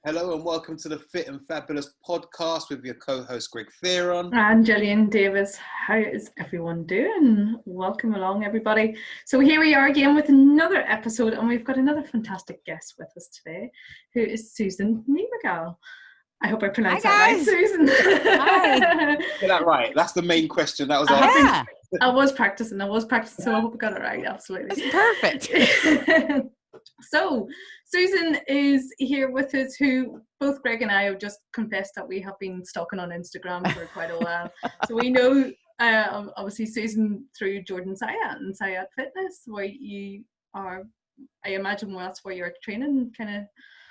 Hello and welcome to the Fit and Fabulous podcast with your co-host Greg Theron. And Gillian Davis. How is everyone doing? Welcome along, everybody. So here we are again with another episode, and we've got another fantastic guest with us today, who is Susan Niebergall. I hope I pronounced that right, Susan. Hi. Get that right. That's the main question. That was I was practicing, so I hope I got it right. Absolutely. That's perfect. So Susan is here with us, who both Greg and I have just confessed that we have been stalking on Instagram for quite a while. So we know obviously Susan through Jordan Sayat and Sayat Fitness, where you are, I imagine that's where your training kind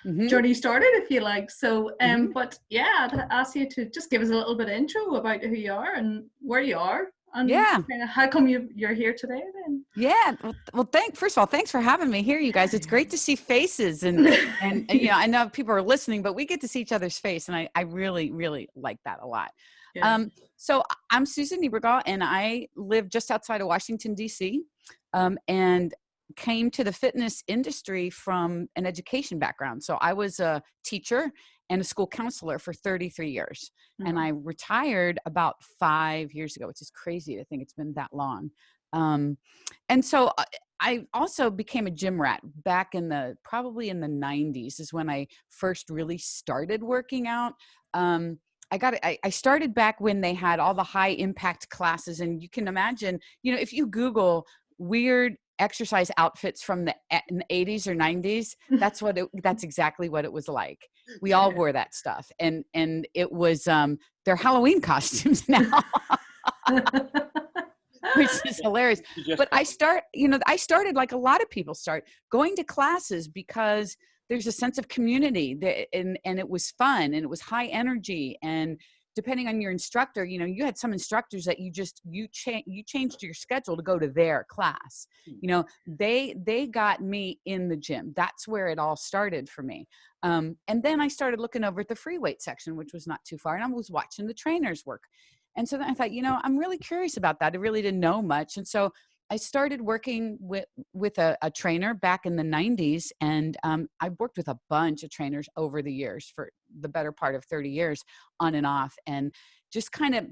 of journey started, if you like. So but yeah, I'd ask you to just give us a little bit of intro about who you are and where you are. And kind of how come you're here today then? Yeah. Well, first of all, thanks for having me here, you guys. It's great to see faces and you know, I know people are listening, but we get to see each other's face. And I really, really like that a lot. Yeah. So I'm Susan Niebergall, and I live just outside of Washington, D.C. And came to the fitness industry from an education background. So I was a teacher and a school counselor for 33 years. Mm-hmm. And I retired about 5 years ago, which is crazy to think it's been that long. And so I also became a gym rat back probably in the 90s is when I first really started working out. I started back when they had all the high impact classes, and you can imagine, you know, if you Google weird exercise outfits from the 80s or 90s, that's exactly what it was like. We all wore that stuff, and it was their Halloween costumes now. Which is hilarious. But I started like a lot of people start going to classes because there's a sense of community and it was fun and it was high energy. And depending on your instructor, you know, you had some instructors that you changed your schedule to go to their class. You know, they got me in the gym. That's where it all started for me. And then I started looking over at the free weight section, which was not too far. And I was watching the trainers work. And so then I thought, you know, I'm really curious about that. I really didn't know much. And so I started working with a trainer back in the 90s. And I worked with a bunch of trainers over the years for the better part of 30 years on and off, and just kind of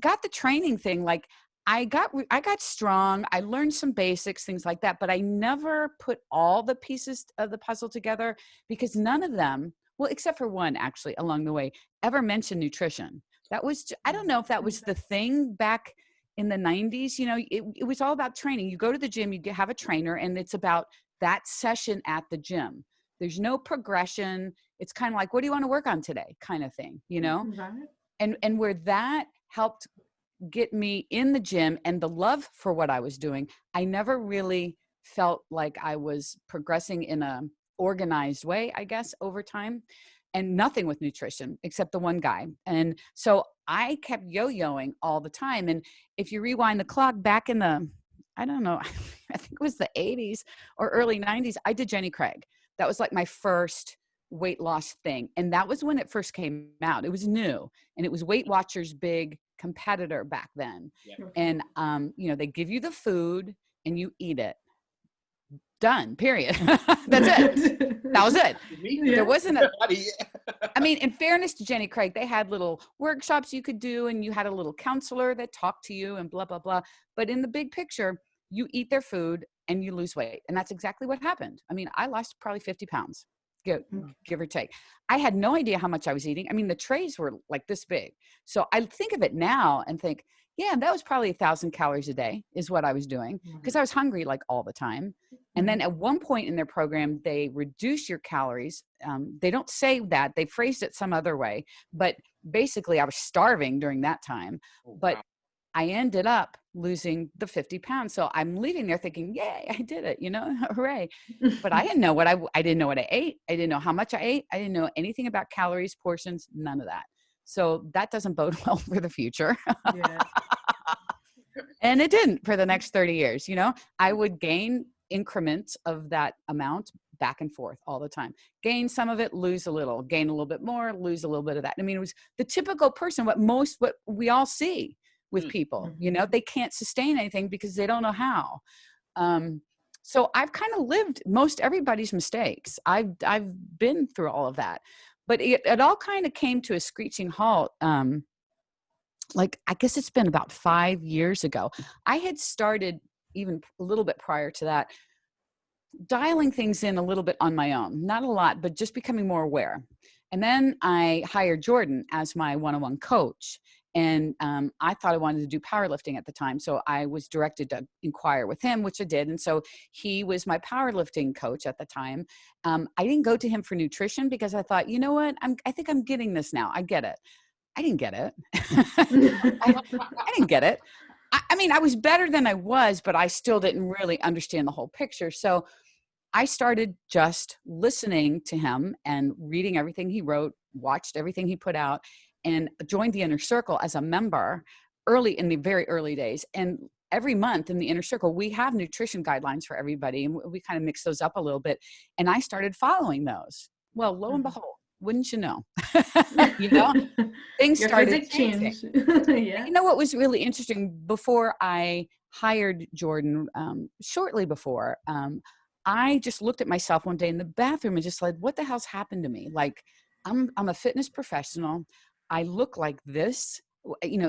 got the training thing. Like I got strong. I learned some basics, things like that, but I never put all the pieces of the puzzle together because none of them, well, except for one actually along the way, ever mentioned nutrition. That was, I don't know if that was the thing back in the 90s, you know, it was all about training. You go to the gym, you have a trainer, and it's about that session at the gym. There's no progression. It's kind of like, what do you want to work on today? Kind of thing, you know? Mm-hmm. And where that helped get me in the gym and the love for what I was doing, I never really felt like I was progressing in a organized way, I guess, over time. And nothing with nutrition except the one guy. And so I kept yo-yoing all the time. And if you rewind the clock back in I don't know, I think it was the 80s or early 90s, I did Gillian Greg. That was like my first weight loss thing. And that was when it first came out. It was new. And it was Weight Watchers' big competitor back then. Yeah. And, you know, they give you the food and you eat it. Done, period. That's it. That was it. Yeah. There wasn't I mean, in fairness to Gillian Greg, they had little workshops you could do, and you had a little counselor that talked to you and blah, blah, blah. But in the big picture, you eat their food and you lose weight. And that's exactly what happened. I mean, I lost probably 50 pounds, give or take. I had no idea how much I was eating. I mean, the trays were like this big. So I think of it now and think, yeah, that was probably 1,000 calories a day is what I was doing because I was hungry like all the time. And then at one point in their program, they reduce your calories. They don't say that. They phrased it some other way. But basically, I was starving during that time. But I ended up losing the 50 pounds. So I'm leaving there thinking, yay, I did it, you know, hooray. But I didn't know I didn't know what I ate. I didn't know how much I ate. I didn't know anything about calories, portions, none of that. So that doesn't bode well for the future. Yeah. And it didn't for the next 30 years. You know, I would gain increments of that amount back and forth all the time. Gain some of it, lose a little, gain a little bit more, lose a little bit of that. I mean, it was the typical person, what we all see with people, you know, they can't sustain anything because they don't know how. So I've kind of lived most everybody's mistakes. I've been through all of that, but it all kind of came to a screeching halt. Like, I guess it's been about 5 years ago. I had started even a little bit prior to that, dialing things in a little bit on my own, not a lot, but just becoming more aware. And then I hired Jordan as my one-on-one coach. And I thought I wanted to do powerlifting at the time. So I was directed to inquire with him, which I did. And so he was my powerlifting coach at the time. I didn't go to him for nutrition because I thought, you know what, I think I'm getting this now. I get it. I didn't get it. I didn't get it. I mean, I was better than I was, but I still didn't really understand the whole picture. So I started just listening to him and reading everything he wrote, watched everything he put out, and joined the Inner Circle as a member in the very early days. And every month in the Inner Circle, we have nutrition guidelines for everybody, and we kind of mix those up a little bit. And I started following those. Well, lo and behold, wouldn't you know? Things started changing. Yeah. You know what was really interesting? Before I hired Jordan, shortly before, I just looked at myself one day in the bathroom and just like, what the hell's happened to me? Like, I'm a fitness professional. I look like this,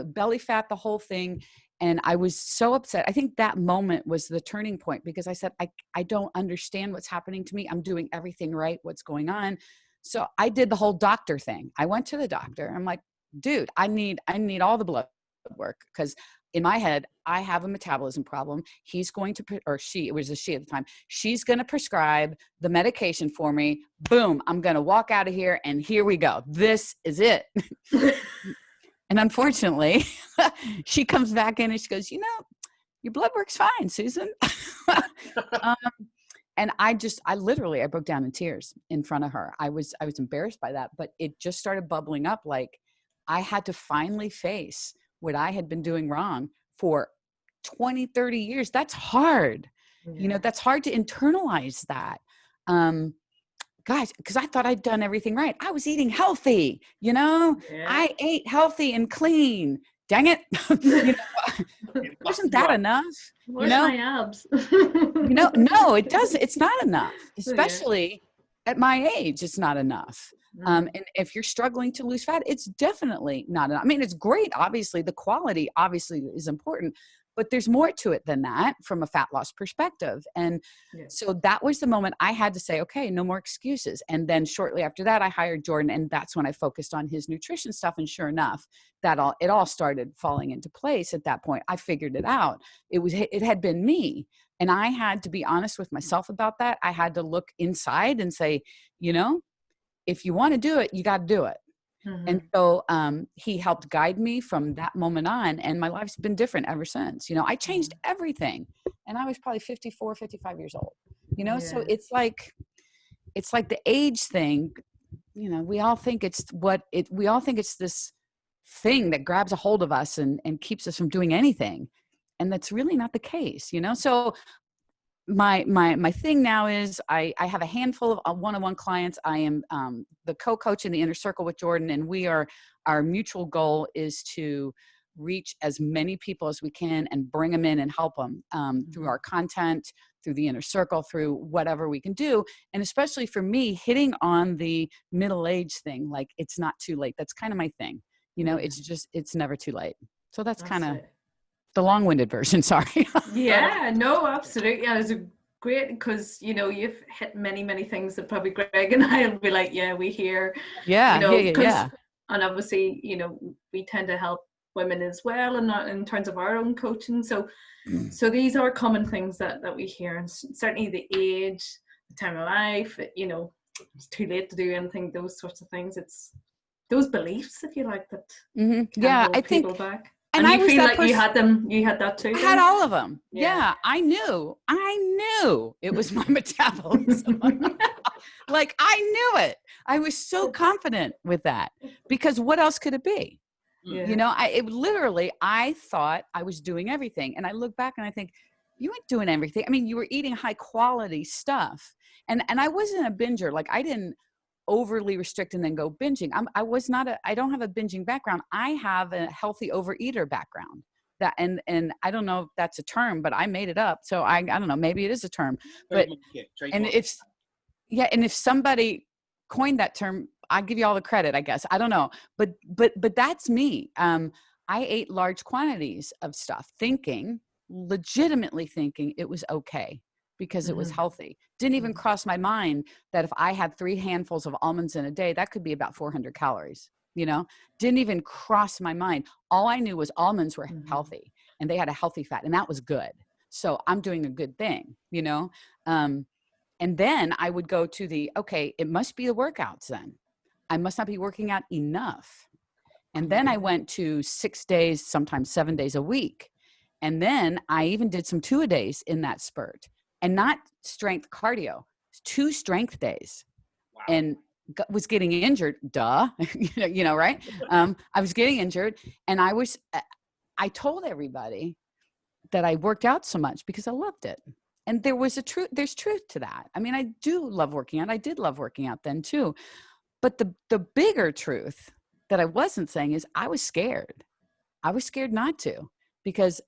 belly fat, the whole thing. And I was so upset. I think that moment was the turning point because I said, I don't understand what's happening to me. I'm doing everything right. What's going on? So I did the whole doctor thing. I went to the doctor. I'm like, dude, I need all the blood work because in my head, I have a metabolism problem. He's going to, or she, it was a she at the time. She's going to prescribe the medication for me. Boom. I'm going to walk out of here and here we go. This is it. And unfortunately, she comes back in and she goes, your blood work's fine, Susan. And I literally broke down in tears in front of her. I was embarrassed by that, but it just started bubbling up. Like I had to finally face what I had been doing wrong for 20, 30 years. That's hard. Yeah. That's hard to internalize that. Guys, because I thought I'd done everything right. I was eating healthy, Yeah. I ate healthy and clean. Dang it. Wasn't that enough? Where's my abs? No, it doesn't. It's not enough, especially at my age. It's not enough. And if you're struggling to lose fat, it's definitely not enough. I mean, it's great. Obviously, the quality obviously is important, but there's more to it than that from a fat loss perspective. And so that was the moment I had to say, okay, no more excuses. And then shortly after that, I hired Jordan, and that's when I focused on his nutrition stuff. And sure enough, it all started falling into place at that point. I figured it out. It had been me. And I had to be honest with myself about that. I had to look inside and say, if you want to do it, you got to do it. Mm-hmm. And so he helped guide me from that moment on. And my life's been different ever since. I changed everything. And I was probably 54, 55 years old. So it's like the age thing. We all think it's this thing that grabs a hold of us and keeps us from doing anything. And that's really not the case, So my thing now is I have a handful of one-on-one clients. I am the co-coach in the Inner Circle with Jordan, and our mutual goal is to reach as many people as we can and bring them in and help them through our content, through the Inner Circle, through whatever we can do. And especially for me, hitting on the middle age thing, like it's not too late. That's kind of my thing. It's never too late. So that's kind of the long-winded version. Sorry. Yeah, no, absolutely. Yeah, it's great because you've hit many things that probably Greg and I will be like, yeah, we hear. And obviously, we tend to help women as well, and not in terms of our own coaching. So these are common things that we hear, and certainly the age, the time of life. It's too late to do anything. Those sorts of things. It's those beliefs, if you like, that. Mm-hmm. Yeah, I think. People back. And you feel like you had them. You had that too. I had all of them. Yeah, I knew it was my metabolism. Like I knew it. I was so confident with that because what else could it be? Yeah. I thought I was doing everything, and I look back and I think you weren't doing everything. I mean, you were eating high quality stuff, and I wasn't a binger. Like I didn't overly restrict and then go binging. I don't have a binging background. I have a healthy overeater background. that, and I don't know if that's a term, but I made it up. So I don't know, maybe it is a term, but, and if somebody coined that term, I give you all the credit, I guess. I don't know, but that's me. I ate large quantities of stuff, legitimately thinking it was okay because it was healthy. Didn't even cross my mind that if I had 3 handfuls of almonds in a day, that could be about 400 calories, didn't even cross my mind. All I knew was almonds were healthy and they had a healthy fat, and that was good. So I'm doing a good thing, and then I would go to okay, it must be the workouts then. I must not be working out enough. And then I went to 6 days, sometimes 7 days a week. And then I even did some 2-a-days in that spurt, and not strength cardio, 2 strength days. Wow. And was getting injured. Duh. Right. I was getting injured, and I told everybody that I worked out so much because I loved it. And there's truth to that. I mean, I do love working out. I did love working out then too. But the bigger truth that I wasn't saying is I was scared. I was scared not to, because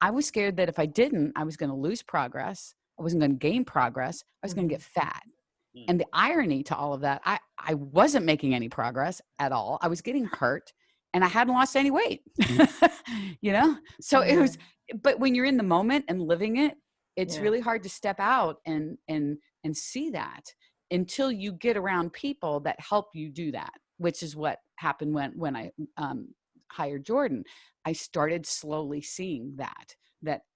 I was scared that if I didn't, I was going to lose progress. I wasn't going to gain progress. I was going to get fat. And the irony to all of that, I wasn't making any progress at all. I was getting hurt, and I hadn't lost any weight, So it was, but when you're in the moment and living it, it's really hard to step out and see that until you get around people that help you do that, which is what happened when I hired Jordan. I started slowly seeing that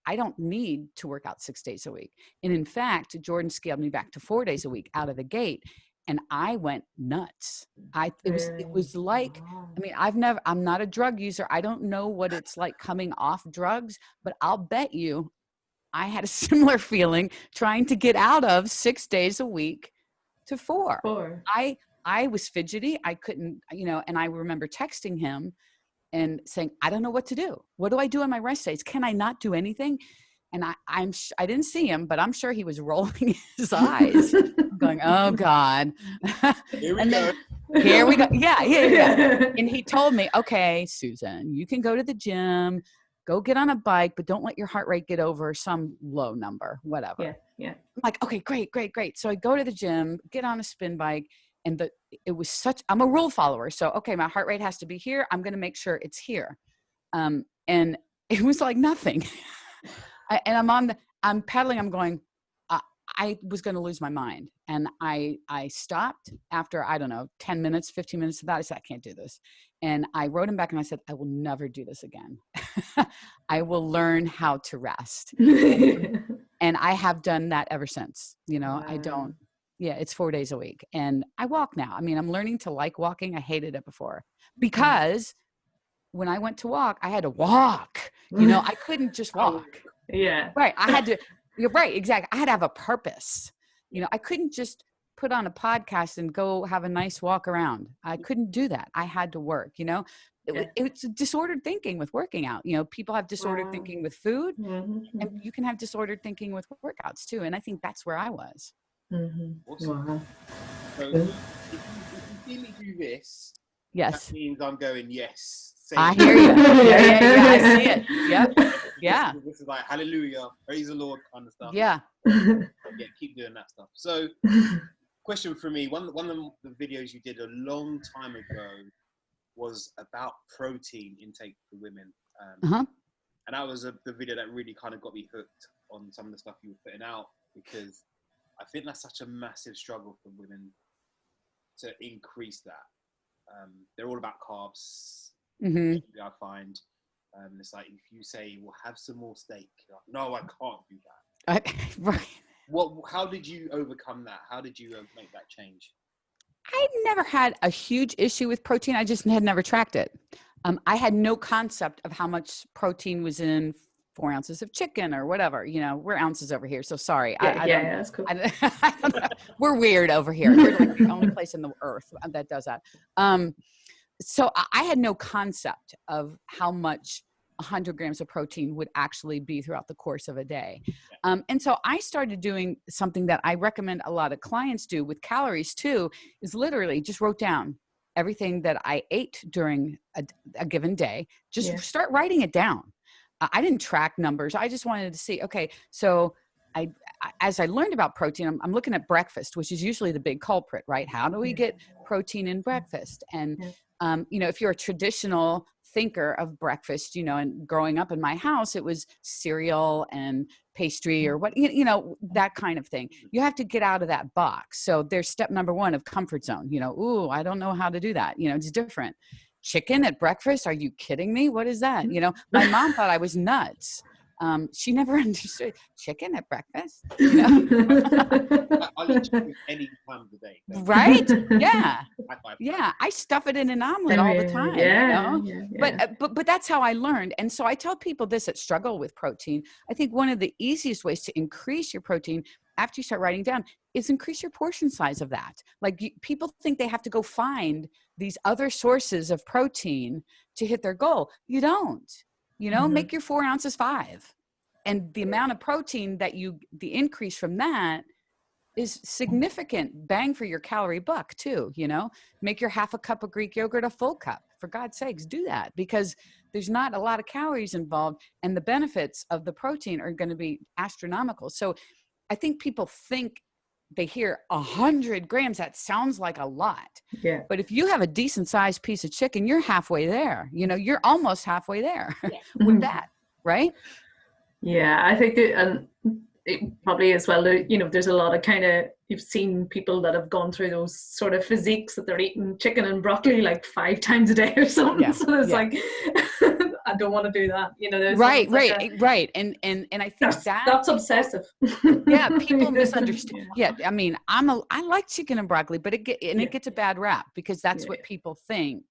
I don't need to work out 6 days a week. And in fact, Jordan scaled me back to 4 days a week out of the gate. And I went nuts. It was like, I mean, I'm not a drug user. I don't know what it's like coming off drugs, but I'll bet you I had a similar feeling trying to get out of 6 days a week to 4. I was fidgety. I couldn't, and I remember texting him and saying, I don't know what to do. What do I do on my rest days? Can I not do anything? And I didn't see him, but I'm sure he was rolling his eyes going, oh God. Here we go. Here we go. Yeah. And he told me, okay, Susan, you can go to the gym, go get on a bike, but don't let your heart rate get over some low number, whatever. Yeah. I'm like, okay, great. So I go to the gym, get on a spin bike, and it was I'm a rule follower. So, okay, my heart rate has to be here. I'm going to make sure it's here. And it was like nothing. I'm pedaling, I'm going, I was going to lose my mind. And I stopped after, I don't know, 10 minutes, 15 minutes of that. I said, I can't do this. And I wrote him back and I said, I will never do this again. I will learn how to rest. And I have done that ever since, Wow. It's 4 days a week. And I walk now. I mean, I'm learning to like walking. I hated it before because when I went to walk, I had to walk, I couldn't just walk. Yeah. Right. You're right. Exactly. I had to have a purpose. I couldn't just put on a podcast and go have a nice walk around. I couldn't do that. I had to work, It's disordered thinking with working out. People have disordered thinking with food, and you can have disordered thinking with workouts too. And I think that's where I was. Awesome. Wow. So if you see me do this, yes, that means I'm going, yes. I hear you. Yeah. I see it. Yep. Yeah. This is like hallelujah, praise the Lord kind of stuff. Yeah. Keep doing that stuff. So, question for me: one of the videos you did a long time ago was about protein intake for women, and that was the video that really kind of got me hooked on some of the stuff you were putting out, because I think that's such a massive struggle for women to increase that. They're all about carbs. I find it's like if you say, "Well, have some more steak," like, no, I can't do that. Right. How did you overcome that? How did you make that change? I never had a huge issue with protein. I just had never tracked it. I had no concept of how much protein was in 4 ounces of chicken or whatever. We're ounces over here, so sorry. Yeah, that's cool. I don't know. We're weird over here. We're like the only place in the earth that does that. So I had no concept of how much 100 grams of protein would actually be throughout the course of a day. And so I started doing something that I recommend a lot of clients do with calories too, is literally just wrote down everything that I ate during a given day. Just start writing it down. I didn't track numbers. I just wanted to see, okay, so as I learned about protein, I'm looking at breakfast, which is usually the big culprit, right? How do we get protein in breakfast? And, if you're a traditional thinker of breakfast, and growing up in my house, it was cereal and pastry or what, that kind of thing. You have to get out of that box. So there's step number one of comfort zone, ooh, I don't know how to do that. It's different. Chicken at breakfast? Are you kidding me? What is that? My mom thought I was nuts. She never understood chicken at breakfast. I'll eat chicken any time of the day. Right? Yeah. Yeah. I stuff it in an omelet all the time. Yeah. But that's how I learned. And so I tell people this that struggle with protein. I think one of the easiest ways to increase your protein after you start writing down is increase your portion size of that. Like people think they have to go find these other sources of protein to hit their goal. You don't. Make your 4 ounces 5. And the amount of protein the increase from that is significant bang for your calorie buck too, make your half a cup of Greek yogurt a full cup. For God's sakes, do that, because there's not a lot of calories involved and the benefits of the protein are going to be astronomical. So I think people think they hear 100 grams. That sounds like a lot. Yeah. But if you have a decent sized piece of chicken, you're halfway there. You're almost halfway there with that. Right. Yeah. I think that, it probably as well, there's a lot of you've seen people that have gone through those sort of physiques that they're eating chicken and broccoli like 5 times a day or something. Yeah. So there's like, I don't want to do that. Right. And I think that's obsessive. Yeah. People misunderstand. Yeah. I mean, I like chicken and broccoli, but it gets a bad rap because that's what people think.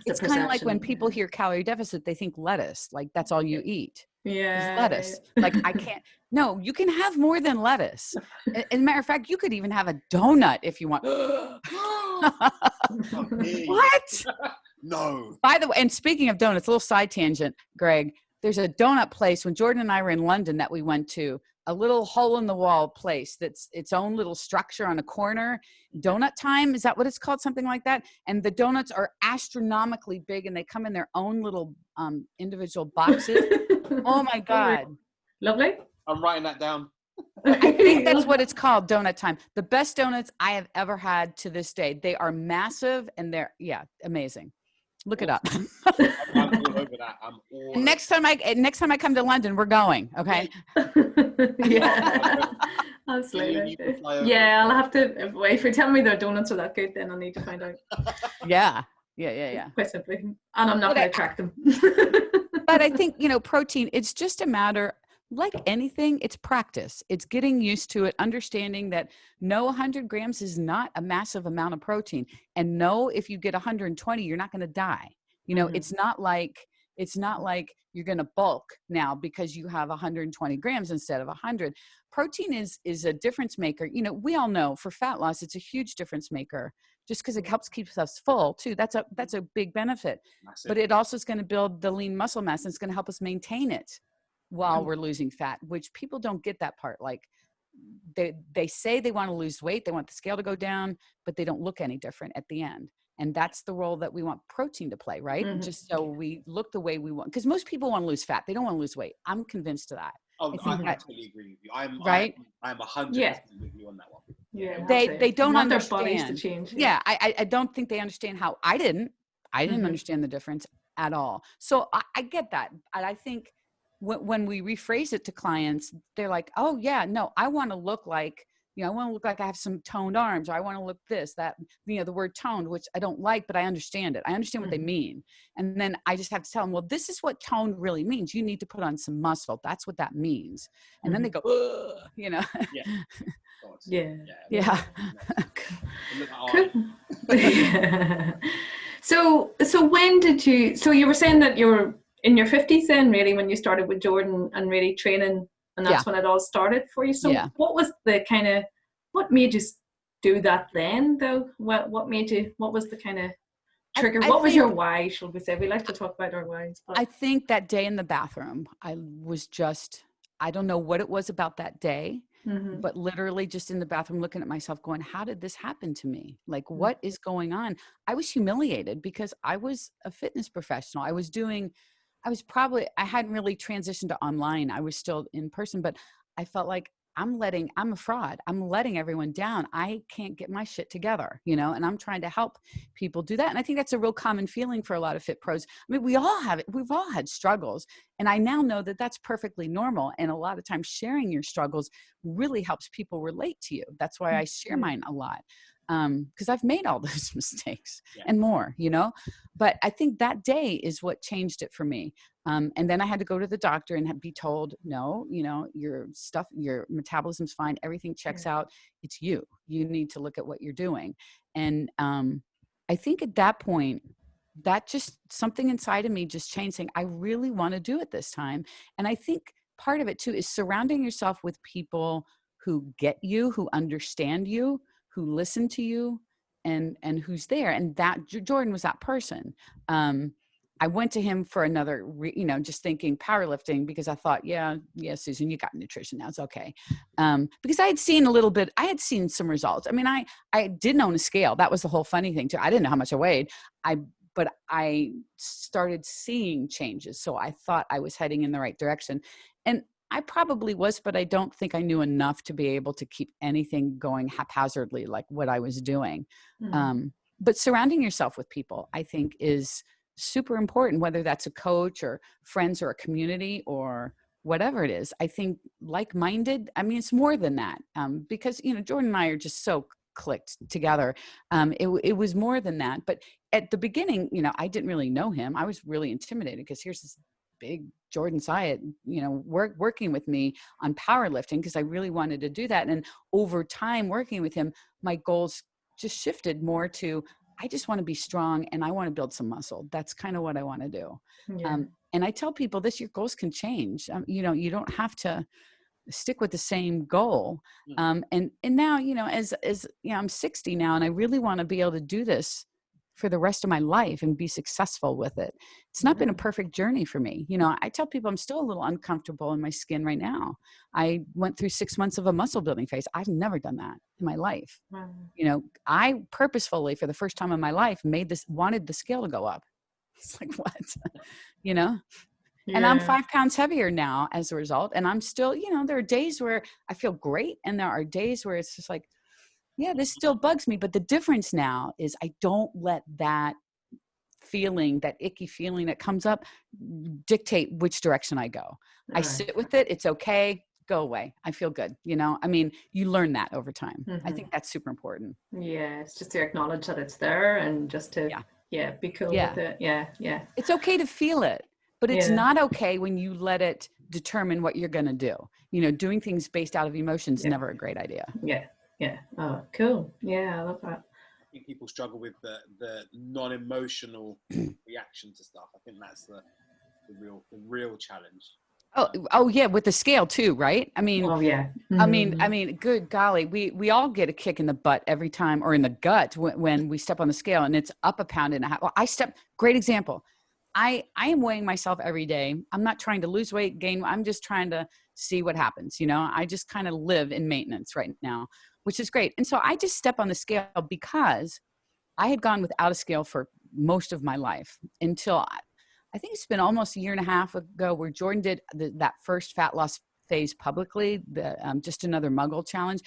It's kind of like when people hear calorie deficit, they think lettuce, like that's all you eat. Yeah. Lettuce. Like I can't, no, you can have more than lettuce. As a matter of fact, you could even have a donut if you want. What? No. By the way, and speaking of donuts, a little side tangent, Greg, there's a donut place when Jordan and I were in London that we went to, a little hole in the wall place that's its own little structure on a corner. Donut Time, is that what it's called? Something like that. And the donuts are astronomically big and they come in their own little individual boxes. Oh my God. Lovely. I'm writing that down. I think that's what it's called, Donut Time. The best donuts I have ever had to this day. They are massive and they're, amazing. Look it up. I'm all over that. Next time I come to London, we're going. Okay. Yeah. Absolutely. Yeah, I'll have to. If you tell me their donuts are that good, then I'll need to find out. Yeah. Quite simply, and I'm not going to track them. But I think protein. It's just a matter. Like anything, it's practice. It's getting used to it, understanding that 100 grams is not a massive amount of protein. And if you get 120, you're not going to die. It's not like you're going to bulk now because you have 120 grams instead of 100. Protein is a difference maker. We all know for fat loss, it's a huge difference maker just because it helps keep us full too. That's a big benefit. Massive. But it also is going to build the lean muscle mass and it's going to help us maintain it while we're losing fat, which people don't get that part. Like they say they want to lose weight, they want the scale to go down, but they don't look any different at the end. And that's the role that we want protein to play, right? Mm-hmm. Just so we look the way we want. Because most people want to lose fat. They don't want to lose weight. I'm convinced of that. Oh, I totally agree with you. I'm 100% with you on that one. Yeah, they don't want understand. Their bodies to change. Yeah, I don't think they understand how I didn't understand the difference at all. So I get that. And I think when we rephrase it to clients, they're like, oh yeah, no, I want to look like, I want to look like I have some toned arms, or I want to look this, that, the word toned, which I don't like, but I understand it. I understand what they mean. And then I just have to tell them, well, this is what toned really means. You need to put on some muscle. That's what that means. And then they go, Yeah. Yeah. So when did you, so you were saying that you're in your 50s then, really, when you started with Jordan and really training, and that's when it all started for you. So what was the what made you do that then though? What was the kind of trigger? What was your why, shall we say? We like to talk about our whys. But. I think that day in the bathroom, I don't know what it was about that day, but literally just in the bathroom looking at myself going, how did this happen to me? Like, what is going on? I was humiliated because I was a fitness professional. I I hadn't really transitioned to online. I was still in person, but I felt like I'm a fraud. I'm letting everyone down. I can't get my shit together, and I'm trying to help people do that. And I think that's a real common feeling for a lot of fit pros. I mean, we all have it. We've all had struggles. And I now know that that's perfectly normal. And a lot of times sharing your struggles really helps people relate to you. That's why I share mine a lot. Because I've made all those mistakes and more, but I think that day is what changed it for me. And then I had to go to the doctor and be told, no, your metabolism's fine. Everything checks out. It's you need to look at what you're doing. And I think at that point, that just something inside of me just changed, saying, I really want to do it this time. And I think part of it too is surrounding yourself with people who get you, who understand you, who listen to you, and who's there. And that Jordan was that person. I went to him for another, just thinking powerlifting, because I thought, yeah, Susan, you got nutrition. That's okay. Because I had seen some results. I mean, I didn't own a scale. That was the whole funny thing too. I didn't know how much I weighed. But I started seeing changes. So I thought I was heading in the right direction. And I probably was, but I don't think I knew enough to be able to keep anything going haphazardly like what I was doing. But surrounding yourself with people, I think, is super important, whether that's a coach or friends or a community or whatever it is. I think like-minded, I mean, it's more than that, because, Jordan and I are just so clicked together. It was more than that. But at the beginning, I didn't really know him. I was really intimidated because here's this big Jordan Syatt, working with me on powerlifting, because I really wanted to do that. And over time working with him, my goals just shifted more to, I just want to be strong and I want to build some muscle. That's kind of what I want to do. And I tell people this, your goals can change. You don't have to stick with the same goal. And now, as I'm 60 now, and I really want to be able to do this for the rest of my life and be successful with it. It's not been a perfect journey for me. I tell people I'm still a little uncomfortable in my skin right now. I went through 6 months of a muscle building phase. I've never done that in my life. I purposefully, for the first time in my life, wanted the scale to go up. It's like, what, And I'm 5 pounds heavier now as a result. And I'm still, there are days where I feel great. And there are days where it's just like, yeah, this still bugs me. But the difference now is I don't let that feeling, that icky feeling that comes up, dictate which direction I go. I sit with it. It's okay. Go away. I feel good. I mean, you learn that over time. I think that's super important. Yeah. It's just to acknowledge that it's there and just to, be cool with it. Yeah. It's okay to feel it, but it's not okay when you let it determine what you're going to do. Doing things based out of emotions is never a great idea. Yeah. Oh, cool. Yeah, I love that. I think people struggle with the non-emotional reaction to stuff. I think that's the real challenge. Oh yeah, with the scale too, right? I mean, I mean, good golly, we all get a kick in the butt every time, or in the gut when we step on the scale, and it's up 1.5 pounds. Well, great example. I am weighing myself every day. I'm not trying to lose weight, gain. I'm just trying to see what happens. I just kind of live in maintenance right now, which is great. And so I just step on the scale because I had gone without a scale for most of my life until I think it's been almost 1.5 years ago where Jordan did that first fat loss phase publicly, just another Muggle challenge.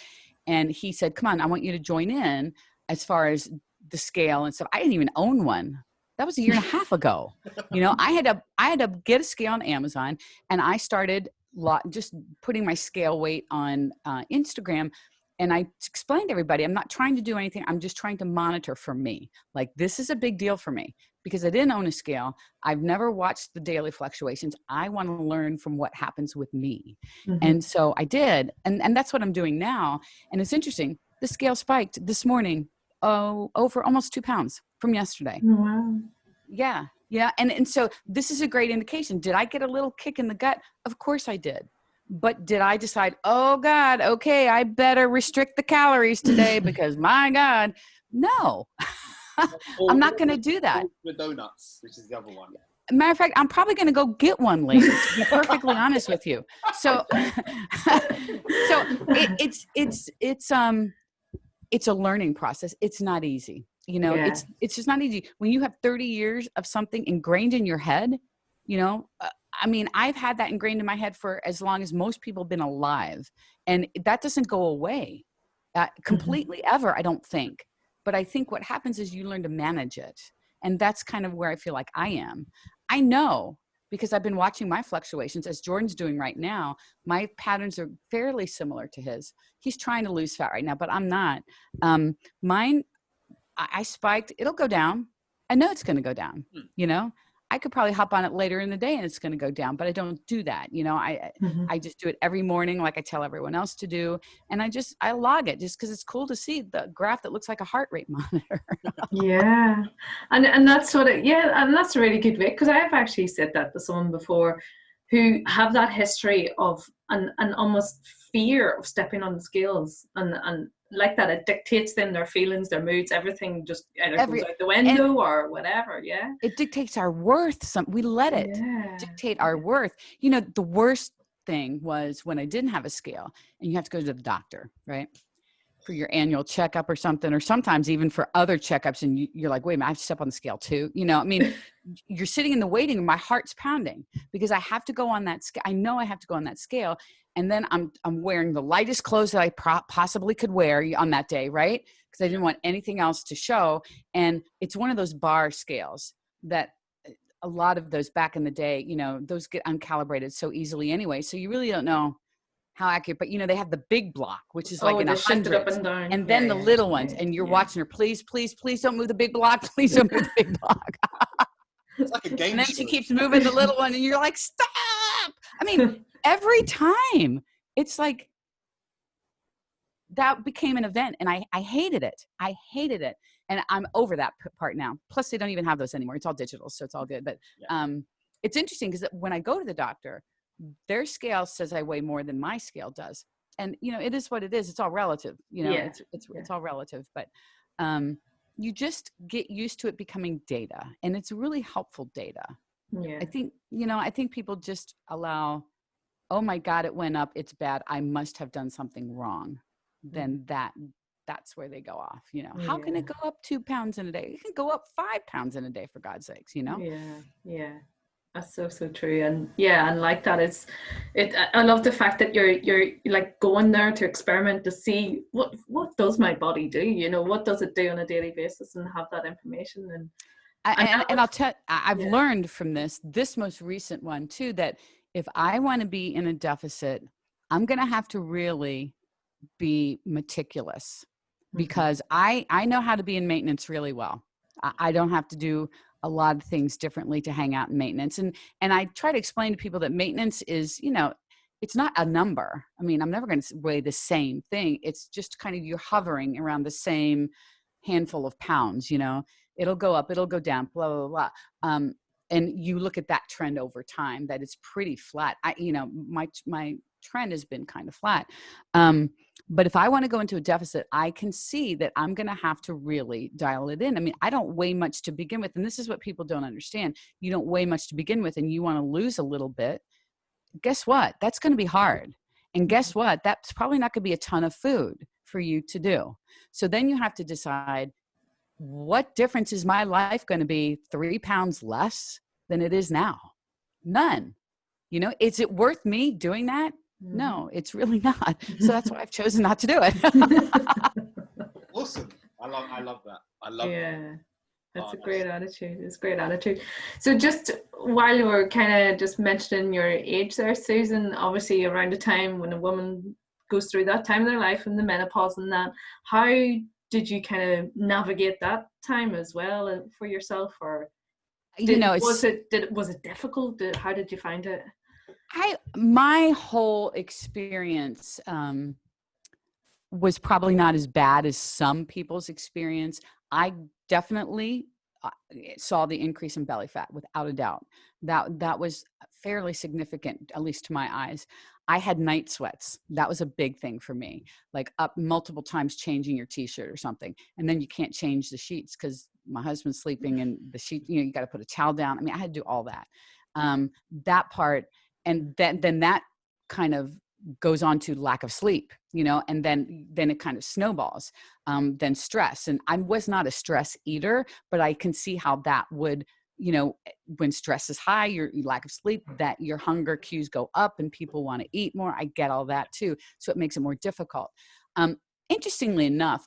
And he said, come on, I want you to join in as far as the scale and stuff. I didn't even own one. That was 1.5 years ago. I had to get a scale on Amazon, and I started just putting my scale weight on Instagram. And I explained to everybody, I'm not trying to do anything. I'm just trying to monitor for me. Like, this is a big deal for me because I didn't own a scale. I've never watched the daily fluctuations. I want to learn from what happens with me. And so I did. And that's what I'm doing now. And it's interesting. The scale spiked this morning, over almost 2 pounds from yesterday. Wow. Yeah. And so this is a great indication. Did I get a little kick in the gut? Of course I did. But did I decide, oh God, okay, I better restrict the calories today because my God, no, I'm not going to do that. The donuts, which is the other one. Matter of fact, I'm probably going to go get one later, to be perfectly honest with you. So, it's a learning process. It's not easy. It's just not easy. When you have 30 years of something ingrained in your head, you know, I mean, I've had that ingrained in my head for as long as most people have been alive, and that doesn't go away completely ever, I don't think. But I think what happens is you learn to manage it. And that's kind of where I feel like I am. I know, because I've been watching my fluctuations, as Jordan's doing right now, my patterns are fairly similar to his. He's trying to lose fat right now, but I'm not. Mine, I spiked, it'll go down. I know it's going to go down, you know. I could probably hop on it later in the day and it's going to go down, but I don't do that. You know, I just do it every morning, like I tell everyone else to do. And I log it just because it's cool to see the graph that looks like a heart rate monitor. Yeah. And that's sort of, yeah, and that's a really good way, because I have actually said that to someone before who have that history of an almost fear of stepping on the scales, and like that, it dictates then their feelings, their moods, everything just either goes out the window or whatever. Yeah, it dictates our worth. We let it dictate our worth. You know, the worst thing was when I didn't have a scale and you have to go to the doctor, right, for your annual checkup or something, or sometimes even for other checkups, and you're like, wait a minute, I have to step on the scale too. You know, I mean, you're sitting in the waiting room, my heart's pounding because I have to go on that scale. I know I have to go on that scale. And then I'm wearing the lightest clothes that I possibly could wear on that day, right? Because I didn't want anything else to show. And it's one of those bar scales that a lot of those back in the day, you know, those get uncalibrated so easily anyway. So you really don't know how accurate. But, you know, they have the big block, which is like in 100s. And then the little ones. And you're watching her, please, please, please don't move the big block. Please don't move the big block. It's like a game. And then she keeps moving the little one and you're like, stop. I mean, every time it's like that became an event, and I hated it. I hated it. And I'm over that part now. Plus they don't even have those anymore. It's all digital. So it's all good. But it's interesting because when I go to the doctor, their scale says I weigh more than my scale does. And, you know, it is what it is. It's all relative, you know, it's all relative, but you just get used to it becoming data, and it's really helpful data. Yeah. I think, you know, I think people just allow, oh my God, it went up, it's bad, I must have done something wrong. Then that's where they go off, you know. How can it go up 2 pounds in a day? It can go up 5 pounds in a day, for God's sakes, you know? Yeah. That's so true. And and like that, I love the fact that you're like going there to experiment to see what does my body do, you know, what does it do on a daily basis, and have that information. And I'll tell, I've learned from this most recent one too, that if I want to be in a deficit, I'm going to have to really be meticulous, because I know how to be in maintenance really well. I don't have to do a lot of things differently to hang out in maintenance. And I try to explain to people that maintenance is, you know, it's not a number. I mean, I'm never going to weigh the same thing. It's just kind of, you're hovering around the same handful of pounds, you know, it'll go up, it'll go down, blah, blah, blah. And you look at that trend over time, that it's pretty flat. You know, my trend has been kind of flat. But if I want to go into a deficit, I can see that I'm going to have to really dial it in. I mean, I don't weigh much to begin with. And this is what people don't understand. You don't weigh much to begin with, and you want to lose a little bit. Guess what? That's going to be hard. And guess what? That's probably not going to be a ton of food for you to do. So then you have to decide, what difference is my life going to be 3 pounds less than it is now? None. You know, is it worth me doing that? No, it's really not. So that's why I've chosen not to do it. Awesome. I love that. I love that. That's a great attitude. It's a great attitude. So just while you were kind of just mentioning your age there, Susan, obviously around the time when a woman goes through that time of their life and the menopause and that, how did you kind of navigate that time as well for yourself? Or was it difficult? How did you find it? My whole experience was probably not as bad as some people's experience. I definitely saw the increase in belly fat, without a doubt. That was fairly significant, at least to my eyes. I had night sweats. That was a big thing for me, like up multiple times changing your t-shirt or something. And then you can't change the sheets because my husband's sleeping in the sheet, you know, you got to put a towel down. I mean, I had to do all that. That part. And then that kind of goes on to lack of sleep, you know, and then it kind of snowballs, then stress. And I was not a stress eater, but I can see how that would, you know, when stress is high, your lack of sleep, that your hunger cues go up and people want to eat more. I get all that too. So it makes it more difficult. Interestingly enough,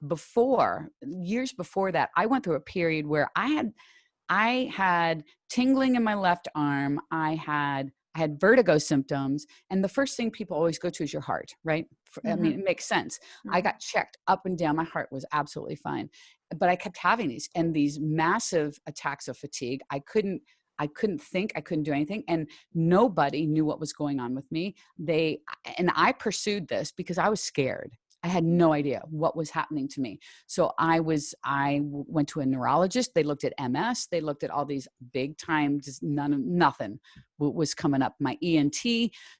years before that, I went through a period where I had tingling in my left arm. I had vertigo symptoms. And the first thing people always go to is your heart, right? I mean, it makes sense. I got checked up and down. My heart was absolutely fine, but I kept having these massive attacks of fatigue. I couldn't think, I couldn't do anything. And nobody knew what was going on with me. And I pursued this because I was scared. I had no idea what was happening to me. So I went to a neurologist. They looked at MS. They looked at all these big time, just nothing was coming up. My ENT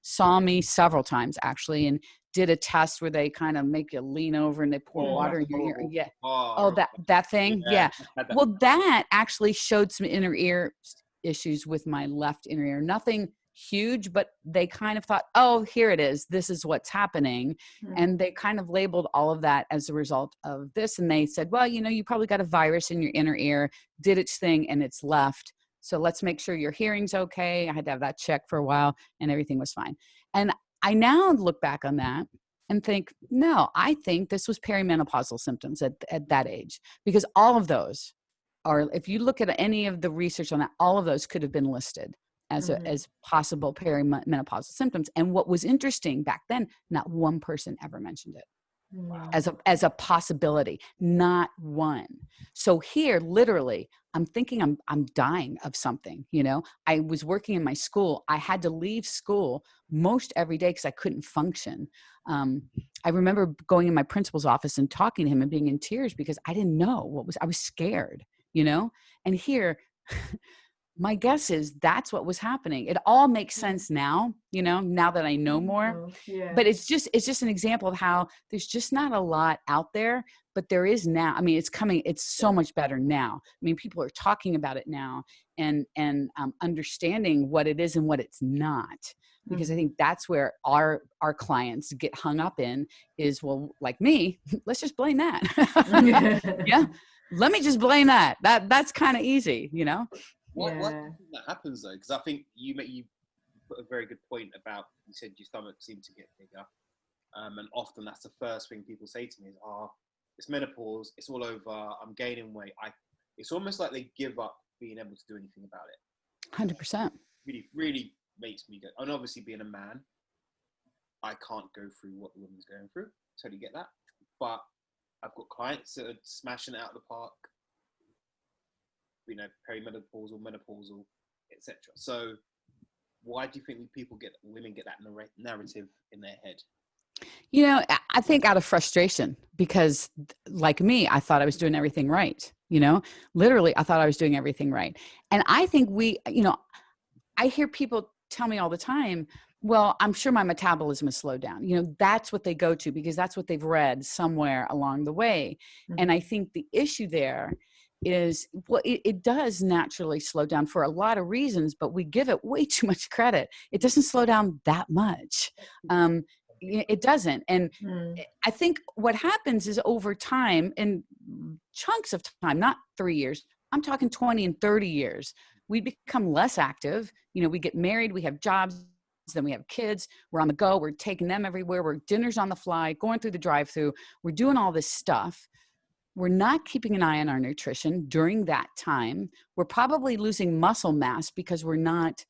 saw me several times actually, and did a test where they kind of make you lean over and they pour water in your ear. Yeah. Oh, that thing. Yeah. Well, that actually showed some inner ear issues with my left inner ear. Nothing huge, but they kind of thought, oh, here it is. This is what's happening. And they kind of labeled all of that as a result of this. And they said, well, you know, you probably got a virus in your inner ear, did its thing and it's left. So let's make sure your hearing's okay. I had to have that checked for a while and everything was fine. And I now look back on that and think, no, I think this was perimenopausal symptoms at that age, because all of those are, if you look at any of the research on that, all of those could have been listed as possible perimenopausal symptoms. And what was interesting back then, not one person ever mentioned it. Wow. As a possibility, not one. So here, literally, I'm thinking I'm dying of something. You know, I was working in my school. I had to leave school most every day because I couldn't function. I remember going in my principal's office and talking to him and being in tears because I didn't know I was scared, you know, and here, my guess is that's what was happening. It all makes sense now, you know, now that I know more. Yeah. But it's just an example of how there's just not a lot out there, but there is now. I mean, it's coming. It's so much better now. I mean, people are talking about it now and understanding what it is and what it's not. Because I think that's where our clients get hung up in is, well, like me, let's just blame that. Yeah. Let me just blame that. That's kind of easy, you know? Why do you think that happens though? Because I think you put a very good point about, you said your stomach seemed to get bigger, and often that's the first thing people say to me is, it's menopause, it's all over, I'm gaining weight. It's almost like they give up being able to do anything about it. 100%. Really, really makes me go. And obviously being a man, I can't go through what the woman's going through. Totally get that. But I've got clients that are smashing it out of the park. You know, perimenopausal, menopausal, etc. So why do you think women get that narrative in their head? You know, I think out of frustration, because like me, I thought I was doing everything right. You know, literally, I thought I was doing everything right. And I think I hear people tell me all the time, well, I'm sure my metabolism is slowed down. You know, that's what they go to because that's what they've read somewhere along the way. And I think the issue there is, well, it does naturally slow down for a lot of reasons, but we give it way too much credit. It doesn't slow down that much. It doesn't. And I think what happens is over time, in chunks of time, not 3 years, I'm talking 20 and 30 years, we become less active. You know, we get married, we have jobs, then we have kids, we're on the go, we're taking them everywhere, we're dinners on the fly, going through the drive-through, we're doing all this stuff. We're not keeping an eye on our nutrition during that time. We're probably losing muscle mass because we're not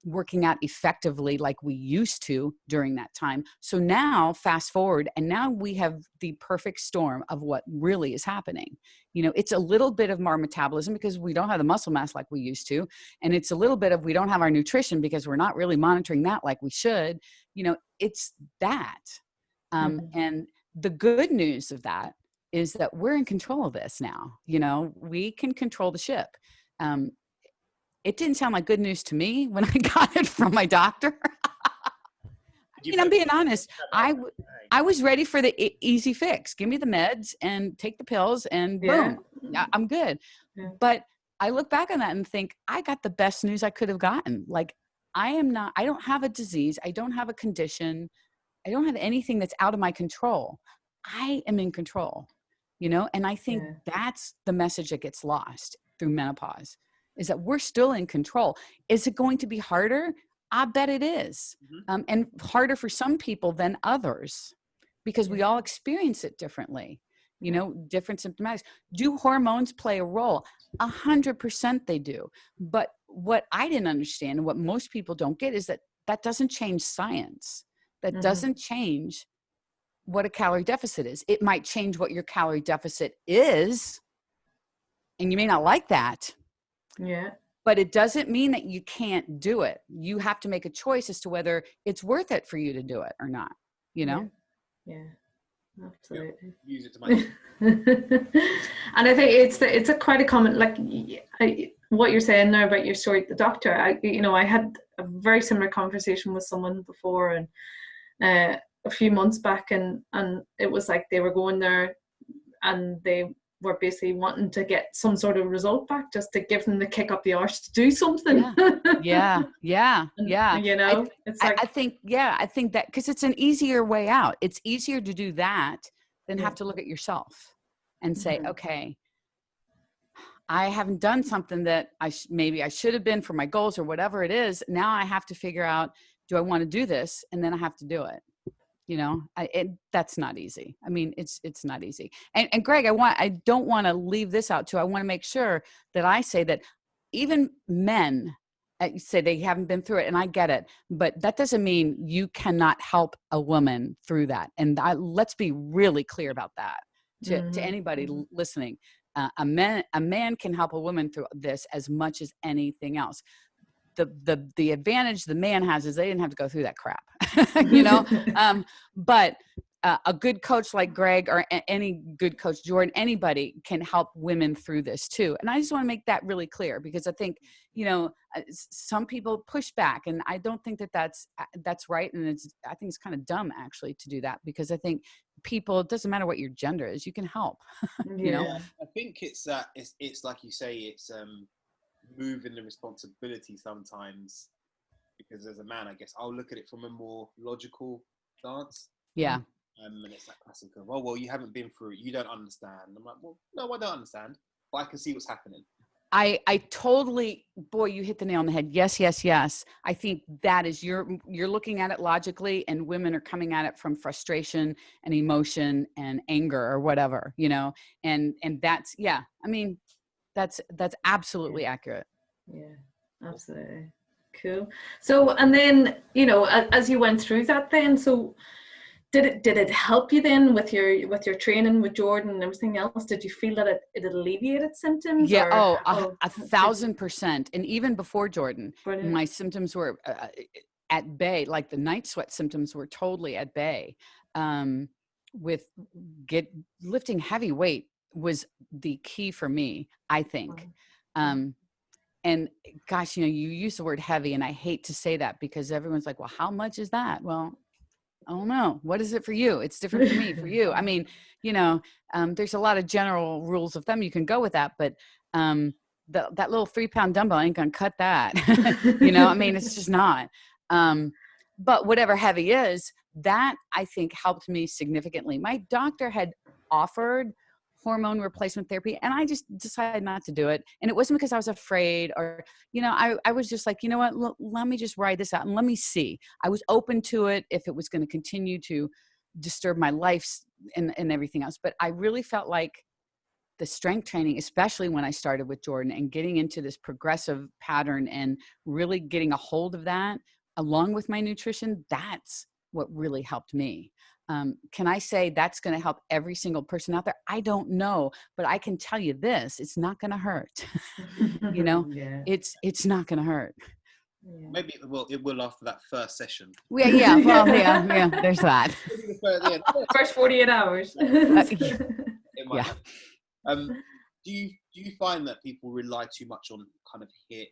working out effectively like we used to during that time. So now fast forward, and now we have the perfect storm of what really is happening. You know, it's a little bit of our metabolism because we don't have the muscle mass like we used to. And it's a little bit of, we don't have our nutrition because we're not really monitoring that like we should. You know, it's that. And the good news of that is that we're in control of this now. You know, we can control the ship. It didn't sound like good news to me when I got it from my doctor. I'm being honest. I was ready for the easy fix. Give me the meds and take the pills and boom, I'm good. Yeah. But I look back on that and think, I got the best news I could have gotten. Like, I don't have a disease. I don't have a condition. I don't have anything that's out of my control. I am in control, you know? And I think that's the message that gets lost through menopause. is that we're still in control. Is it going to be harder? I bet it is. And harder for some people than others, because we all experience it differently, you know, different symptomatics. Do hormones play a role? 100% they do. But what I didn't understand, and what most people don't get, is that that doesn't change science. That doesn't change what a calorie deficit is. It might change what your calorie deficit is, and you may not like that. Yeah. But it doesn't mean that you can't do it. You have to make a choice as to whether it's worth it for you to do it or not, you know? Yeah, absolutely. Use it to my And I think it's a quite a common, like what you're saying there about your story at the doctor. I had a very similar conversation with someone before, and a few months back, and it was like they were going there and they were basically wanting to get some sort of result back, just to give them the kick up the arse to do something. Yeah. And, you know, it's like, I think that, because it's an easier way out. It's easier to do that than have to look at yourself and say, okay, I haven't done something that maybe I should have been for my goals or whatever it is. Now I have to figure out, do I want to do this? And then I have to do it. You know, that's not easy. I mean, it's not easy. And Greg, I don't want to leave this out too. I want to make sure that I say that even men say they haven't been through it, and I get it, but that doesn't mean you cannot help a woman through that. And let's be really clear about that to anybody listening. A man can help a woman through this as much as anything else. The advantage the man has is they didn't have to go through that crap, you know? But a good coach like Greg, or any good coach, Jordan, anybody can help women through this too. And I just want to make that really clear, because I think, you know, some people push back, and I don't think that that's right. And I think it's kind of dumb actually to do that, because I think people, it doesn't matter what your gender is, you can help, you know? I think it's like you say, it's, moving the responsibility sometimes, because as a man, I guess I'll look at it from a more logical stance. Yeah. And it's that classic of, oh, well, you haven't been through it, you don't understand. I'm like, well, no, I don't understand, but I can see what's happening. I totally, boy, you hit the nail on the head. Yes. I think that is, you're looking at it logically, and women are coming at it from frustration and emotion and anger or whatever, you know, and that's, I mean, that's absolutely accurate. Yeah, absolutely. Cool. So, and then, you know, as you went through that then, so did it help you then with your training with Jordan and everything else? Did you feel that it alleviated symptoms? Yeah. Or, 1,000%. And even before Jordan, my symptoms were at bay. Like the night sweat symptoms were totally at bay. With lifting heavy weight was the key for me, I think. And gosh, you know, you use the word heavy, and I hate to say that, because everyone's like, well, how much is that? Well, I don't know. What is it for you? It's different for me, for you. I mean, you know, there's a lot of general rules of thumb. You can go with that, but that little 3-pound dumbbell ain't gonna cut that. You know, I mean, it's just not. But whatever heavy is, that I think helped me significantly. My doctor had offered hormone replacement therapy, and I just decided not to do it. And it wasn't because I was afraid, or, you know, I was just like, you know what, let me just ride this out and let me see. I was open to it if it was going to continue to disturb my life and everything else. But I really felt like the strength training, especially when I started with Jordan and getting into this progressive pattern and really getting a hold of that along with my nutrition, that's what really helped me. Can I say that's going to help every single person out there? I don't know, but I can tell you this, it's not going to hurt. You know, it's not going to hurt. Yeah. Maybe it will after that first session. Yeah, there's that. First 48 hours. It might happen. Do you find that people rely too much on kind of HIIT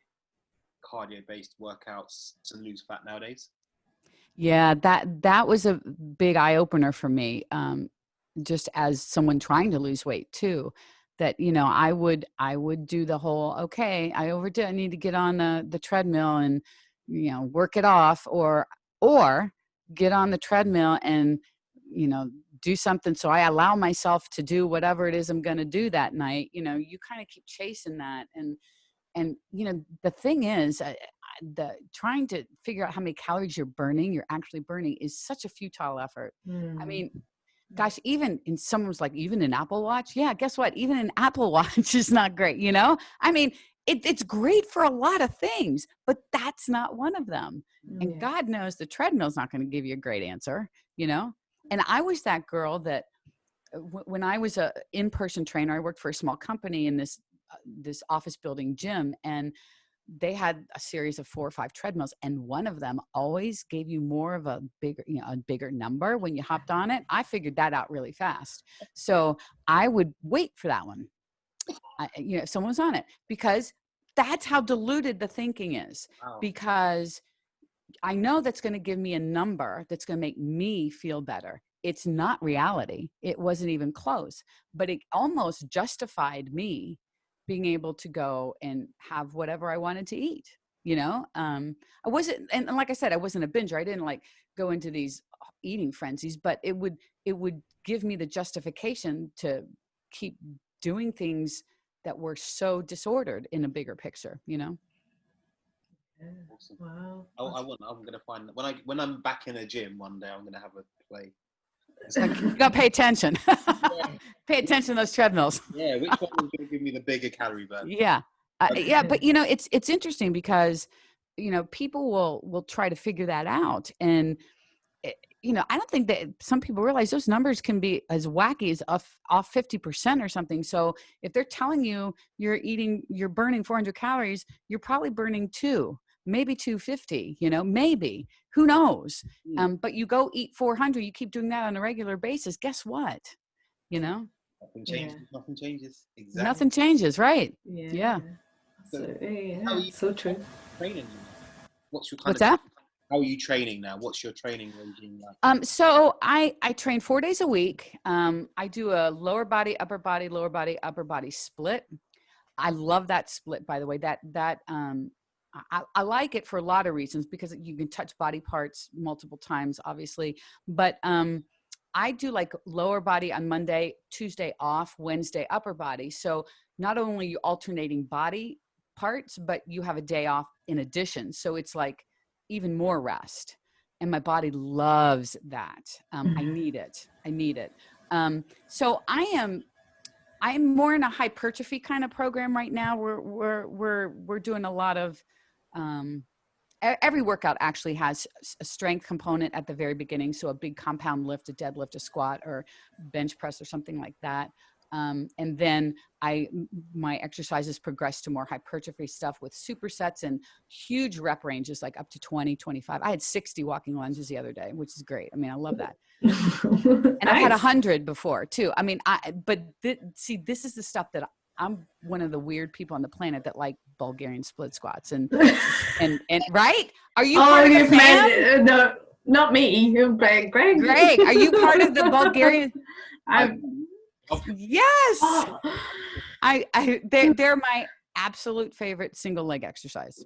cardio-based workouts to lose fat nowadays? Yeah, that was a big eye opener for me. Just as someone trying to lose weight too, that, you know, I would do the whole, okay, I overdid, I need to get on the treadmill and, you know, work it off, or get on the treadmill and, you know, do something. So I allow myself to do whatever it is I'm going to do that night. You know, you kind of keep chasing that. And, you know, the thing is, the trying to figure out how many calories you're actually burning is such a futile effort. I mean, gosh, even in someone's like, even an Apple Watch. Yeah. Guess what? Even an Apple Watch is not great. You know, I mean, it's great for a lot of things, but that's not one of them. And God knows the treadmill's not going to give you a great answer, you know? And I was that girl that when I was a in-person trainer, I worked for a small company in this office building gym, and they had a series of 4 or 5 treadmills, and one of them always gave you more of a bigger number when you hopped on it. I figured that out really fast. So I would wait for that one. If someone was on it, because that's how diluted the thinking is. Wow. Because I know that's going to give me a number that's going to make me feel better. It's not reality. It wasn't even close, but it almost justified me being able to go and have whatever I wanted to eat. You know, I wasn't, and like I said, I wasn't a binger. I didn't like go into these eating frenzies, but it would give me the justification to keep doing things that were so disordered in a bigger picture, you know? Awesome. Wow. I'm going to find, when I'm back in a gym one day, I'm going to have a play. You got to pay attention. Pay attention to those treadmills. Yeah. Which one is going to give me the bigger calorie burn? Yeah. Yeah. But you know, it's interesting because, you know, people will try to figure that out. And, you know, I don't think that some people realize those numbers can be as wacky as off 50% or something. So if they're telling you you're burning 400 calories, you're probably burning 2, maybe 250, you know, maybe, who knows? But you go eat 400, you keep doing that on a regular basis. Guess what? You know? Nothing changes. Yeah. Nothing changes. Exactly. Nothing changes. Right. Yeah. So true. Training. What's that? How are you training now? What's your training regime like? So I train 4 days a week. I do a lower body, upper body, lower body, upper body split. I love that split, by the way. I like it for a lot of reasons, because you can touch body parts multiple times, obviously. But I do like lower body on Monday, Tuesday off, Wednesday upper body. So not only are you alternating body parts, but you have a day off in addition. So it's like even more rest, and my body loves that. I need it. So I'm more in a hypertrophy kind of program right now. We're doing a lot of every workout actually has a strength component at the very beginning. So a big compound lift, a deadlift, a squat, or bench press, or something like that. And then my exercises progress to more hypertrophy stuff with supersets and huge rep ranges, like up to 20, 25. I had 60 walking lunges the other day, which is great. I mean, I love that. And I've had 100 before too. I mean, this is the stuff that I'm one of the weird people on the planet that like Bulgarian split squats and right? Are you part of the fan? No, not me. Greg. Greg, are you part of the Bulgarian? Yes. They're my absolute favorite single leg exercise,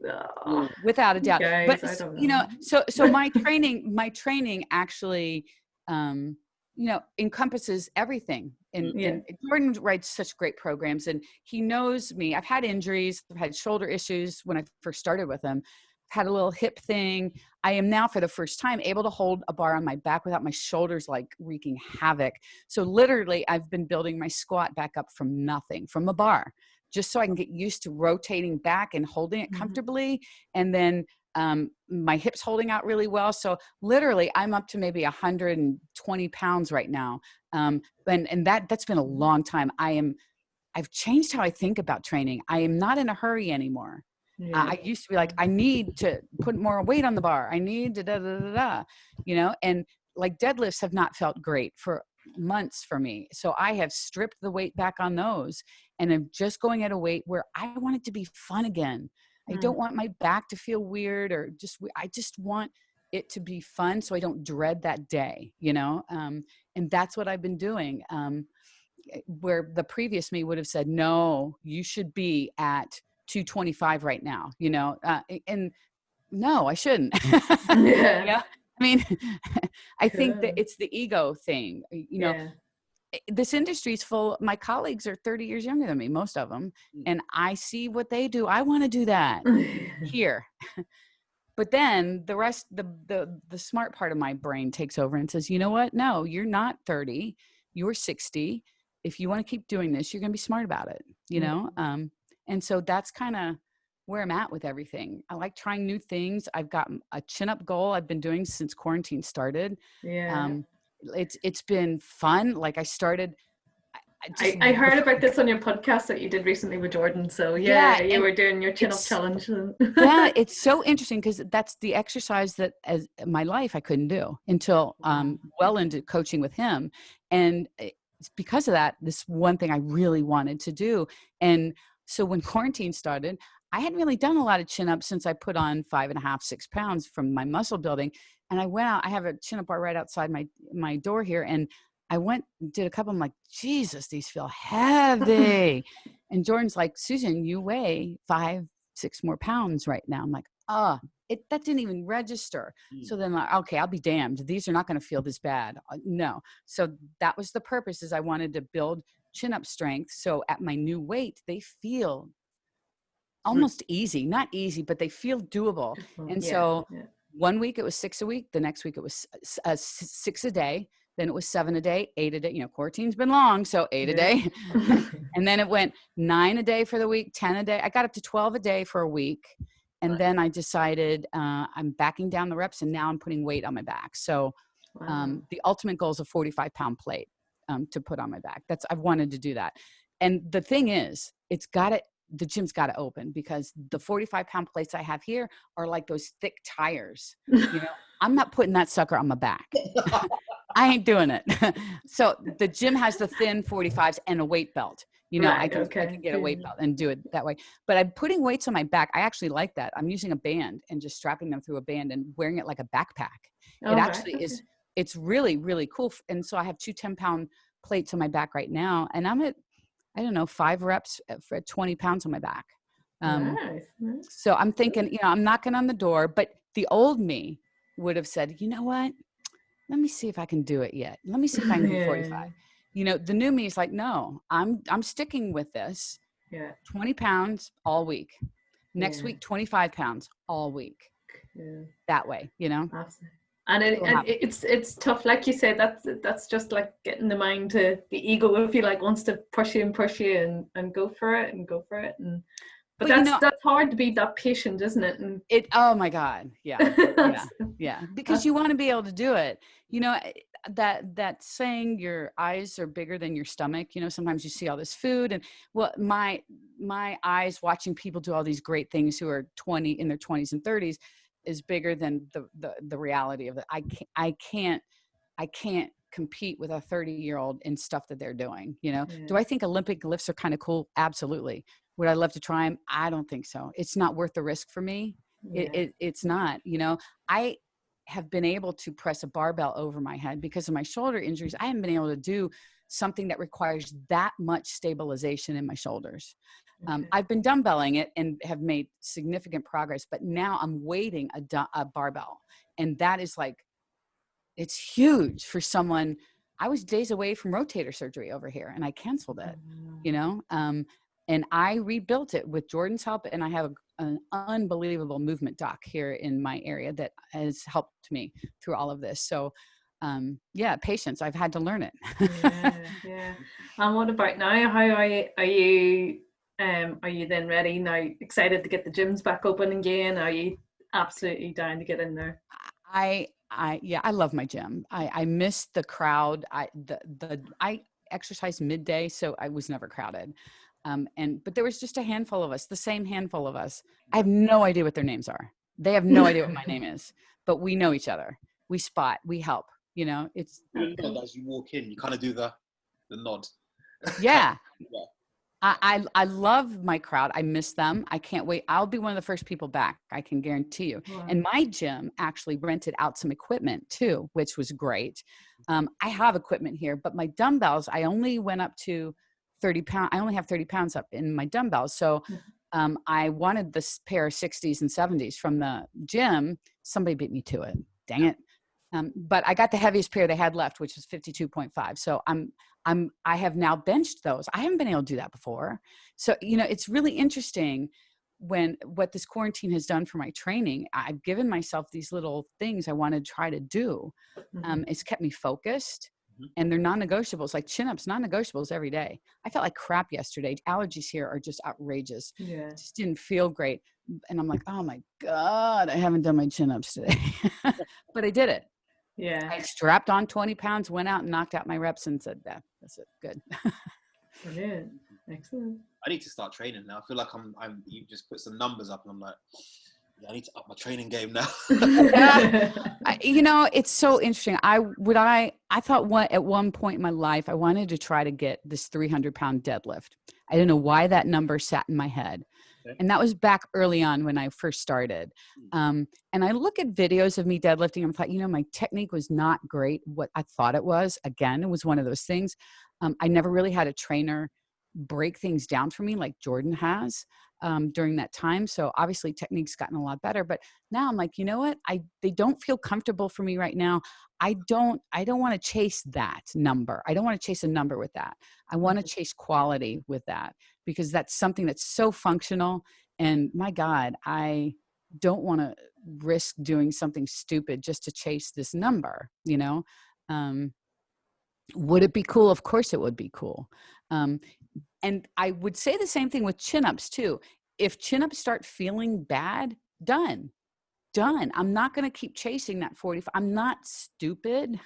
without a doubt. Guys, but you know, so my training actually, you know, encompasses everything. And Jordan writes such great programs, and he knows me. I've had injuries. I've had shoulder issues when I first started with him. Had a little hip thing. I am now, for the first time, able to hold a bar on my back without my shoulders like wreaking havoc. So literally, I've been building my squat back up from nothing, from a bar, just so I can get used to rotating back and holding it comfortably. And then my hips holding out really well. So literally, I'm up to maybe 120 pounds right now. And that's been a long time. I've changed how I think about training. I am not in a hurry anymore. I used to be like, I need to put more weight on the bar. I need to you know, and like deadlifts have not felt great for months for me. So I have stripped the weight back on those, and I'm just going at a weight where I want it to be fun again. I don't want my back to feel weird, or I just want it to be fun, so I don't dread that day, you know? And that's what I've been doing. Where the previous me would have said, no, you should be at 225 right now, you know, and no, I shouldn't. Yeah. I mean, I think that it's the ego thing, you know. this industry is full. My colleagues are 30 years younger than me, most of them. And I see what they do. I want to do that here. But then the rest, the smart part of my brain takes over and says, you know what? No, you're not 30, you're 60. If you want to keep doing this, you're going to be smart about it, you know? And so that's kind of where I'm at with everything. I like trying new things. I've got a chin-up goal I've been doing since quarantine started. Yeah. It's been fun. Like I started, I heard about this on your podcast that you did recently with Jordan. So yeah, you were doing your chin-up challenge. Yeah, it's so interesting because that's the exercise that as my life I couldn't do until well into coaching with him. And it's because of that, this one thing I really wanted to do. And so when quarantine started, I hadn't really done a lot of chin-ups since I put on 5.5, 6 pounds from my muscle building. And I went out, I have a chin-up bar right outside my door here. And I went, did a couple. I'm like, Jesus, these feel heavy. And Jordan's like, Susan, you weigh 5, 6 more pounds right now. I'm like, that didn't even register. So then like, okay, I'll be damned. These are not going to feel this bad. No. So that was the purpose, is I wanted to build chin-up strength. So at my new weight, they feel almost easy, not easy, but they feel doable. And so 1 week it was 6 a week. The next week it was 6 a day. Then it was 7 a day, 8 a day. You know, quarantine's been long, so 8 a day. And then it went 9 a day for the week, 10 a day. I got up to 12 a day for a week. And then I decided I'm backing down the reps, and now I'm putting weight on my back. So the ultimate goal is a 45-pound plate to put on my back. I've wanted to do that. And the thing is, the gym's got to open, because the 45-pound plates I have here are like those thick tires. You know, I'm not putting that sucker on my back. I ain't doing it. So the gym has the thin 45s and a weight belt. You know, I can get a weight belt and do it that way. But I'm putting weights on my back. I actually like that. I'm using a band and just strapping them through a band and wearing it like a backpack. It actually is. It's really, really cool. And so I have 2 10-pound plates on my back right now. And I'm at, I don't know, 5 reps for 20 pounds on my back. Nice. So I'm thinking, you know, I'm knocking on the door, but the old me would have said, you know what? Let me see if I can do it yet. Let me see if I can do 45. You know, the new me is like, no, I'm sticking with this. 20 pounds all week. Next week, 25 pounds all week. That way, you know. Absolutely. And it's tough, like you said. That's just like getting the mind to the ego, if you like, wants to push you and go for it. But that's hard to be that patient, isn't it? And oh my God, yeah. Because you want to be able to do it. You know, that saying, your eyes are bigger than your stomach. You know, sometimes you see all this food, and my eyes watching people do all these great things who are in their 20s and 30s is bigger than the reality of it. I can't compete with a 30-year-old in stuff that they're doing. You know, do I think Olympic lifts are kind of cool? Absolutely. Would I love to try them? I don't think so. It's not worth the risk for me. It's not, you know. I have been able to press a barbell over my head because of my shoulder injuries. I haven't been able to do something that requires that much stabilization in my shoulders. I've been dumbbelling it and have made significant progress, but now I'm weighting a barbell. And that is like, it's huge for someone. I was days away from rotator surgery over here, and I canceled it, you know? And I rebuilt it with Jordan's help. And I have an unbelievable movement doc here in my area that has helped me through all of this. So patience. I've had to learn it. Yeah. And what about now? How are you then ready now? Excited to get the gyms back open again? Are you absolutely down to get in there? I love my gym. I miss the crowd. I exercise midday, so I was never crowded. But there was just a handful of us, the same handful of us. I have no idea what their names are. They have no idea what my name is, but we know each other. We spot, we help, you know, it's. As you walk in, you kind of do the nod. Yeah. I love my crowd. I miss them. I can't wait. I'll be one of the first people back. I can guarantee you. Wow. And my gym actually rented out some equipment too, which was great. I have equipment here, but my dumbbells, I only went up to 30 pounds. I only have 30 pounds up in my dumbbells. So I wanted this pair of 60s and 70s from the gym. Somebody beat me to it. Dang it. But I got the heaviest pair they had left, which was 52.5. So I have now benched those. I haven't been able to do that before. So, you know, it's really interesting what this quarantine has done for my training. I've given myself these little things I want to try to do. It's kept me focused, and they're non-negotiables, like chin-ups, non-negotiables every day. I felt like crap yesterday. Allergies here are just outrageous. Yeah. Just didn't feel great. And I'm like, oh my God, I haven't done my chin-ups today. But I did it. Yeah. I strapped on 20 pounds, went out and knocked out my reps and said, that's it. Good. Brilliant. Excellent. I need to start training now. I feel like you just put some numbers up and I'm like, yeah, I need to up my training game now. You know, it's so interesting. I thought at one point in my life, I wanted to try to get this 300-pound deadlift. I didn't know why that number sat in my head. Okay. And that was back early on when I first started. And I look at videos of me deadlifting and I thought, you know, my technique was not great. What I thought it was, again, it was one of those things. I never really had a trainer break things down for me like Jordan has during that time. So obviously technique's gotten a lot better, but now I'm like, you know what? They don't feel comfortable for me right now. I don't want to chase that number. I don't want to chase a number with that. I want to chase quality with that, because that's something that's so functional. And my God, I don't want to risk doing something stupid just to chase this number, you know? Would it be cool? Of course it would be cool. And I would say the same thing with chin-ups too. If chin-ups start feeling bad, done. I'm not going to keep chasing that 45. I'm not stupid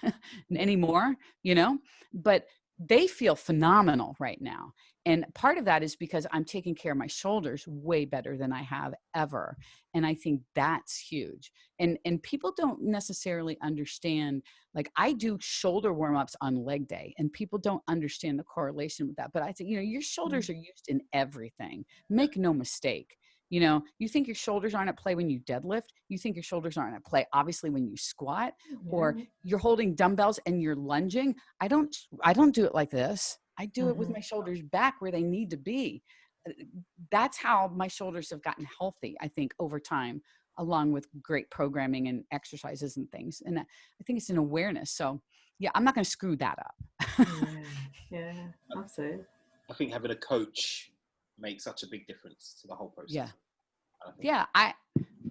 anymore, you know, but they feel phenomenal right now. And part of that is because I'm taking care of my shoulders way better than I have ever. And I think that's huge. And people don't necessarily understand, like I do shoulder warm-ups on leg day and people don't understand the correlation with that. But I think, you know, your shoulders are used in everything. Make no mistake. You know, you think your shoulders aren't at play when you deadlift. You think your shoulders aren't at play, obviously, when you squat, or you're holding dumbbells and you're lunging. I don't do it like this. I do it with my shoulders back where they need to be. That's how my shoulders have gotten healthy, I think, over time, along with great programming and exercises and things. And I think it's an awareness. So yeah, I'm not going to screw that up. Yeah, absolutely. I think having a coach makes such a big difference to the whole process. Yeah. Yeah,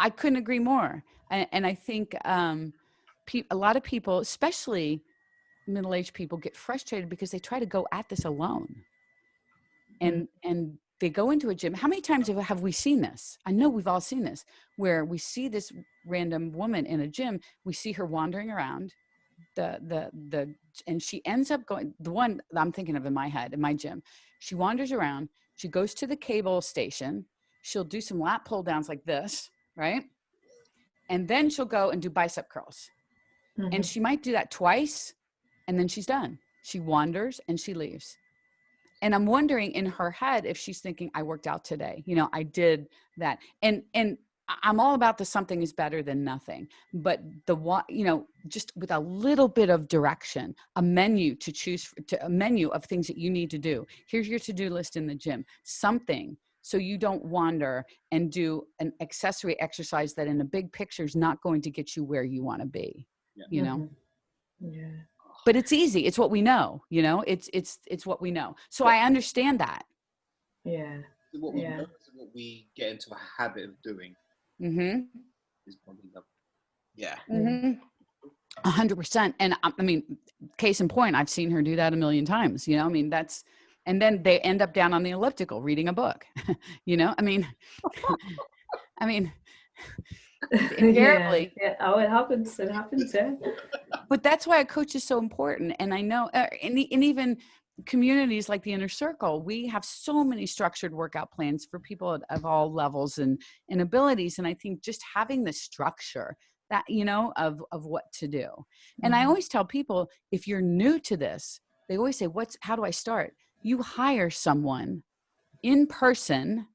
I couldn't agree more. And I think a lot of people, especially middle-aged people, get frustrated because they try to go at this alone. And they go into a gym. How many times have we seen this? I know we've all seen this, where we see this random woman in a gym, we see her wandering around and she ends up going, the one I'm thinking of in my head, in my gym, she wanders around, she goes to the cable station, she'll do some lat pull downs like this, right? And then she'll go and do bicep curls. And she might do that twice and then she's done. She wanders and she leaves. And I'm wondering in her head if she's thinking, I worked out today. You know, I did that. And I'm all about the something is better than nothing, but you know, just with a little bit of direction, a menu to choose, a menu of things that you need to do. Here's your to-do list in the gym, something, so you don't wander and do an accessory exercise that in a big picture is not going to get you where you want to be, you know? Yeah. But it's easy. It's what we know, you know, it's what we know. So I understand that. Yeah. What we know is what we get into a habit of doing. Is probably the 100%. And I mean, case in point, I've seen her do that a million times, you know, I mean, and then they end up down on the elliptical reading a book, you know, I mean, invariably. Yeah. Oh, it happens. Yeah. But that's why a coach is so important. And I know, and even communities like the Inner Circle, we have so many structured workout plans for people of all levels and abilities. And I think just having the structure that, you know, of what to do. And I always tell people, if you're new to this, they always say, how do I start? You hire someone in person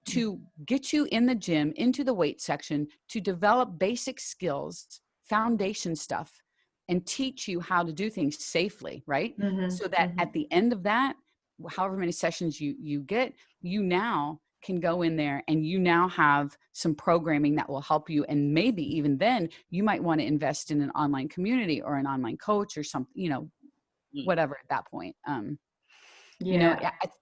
to get you in the gym, into the weight section, to develop basic skills, foundation stuff, and teach you how to do things safely, right? So that at the end of that, however many sessions you get, you now can go in there and you now have some programming that will help you. And maybe even then you might want to invest in an online community or an online coach or something, you know, whatever at that point. You know,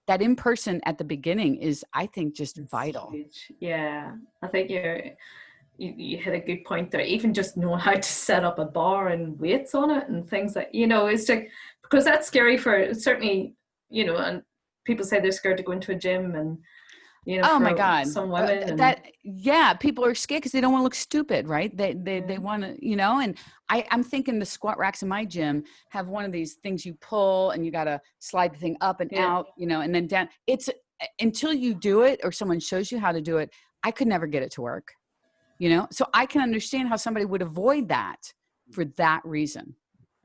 that in person at the beginning is, I think, just vital. Huge. Yeah, I think you hit a good point there. Even just knowing how to set up a bar and weights on it and things like, you know, it's like, because that's scary for certainly, you know, and people say they're scared to go into a gym, and you know, oh my God, some women people are scared because they don't want to look stupid, right? They want to, you know, and I'm thinking the squat racks in my gym have one of these things you pull and you got to slide the thing up and out, you know, and then down. It's until you do it or someone shows you how to do it, I could never get it to work, you know? So I can understand how somebody would avoid that for that reason,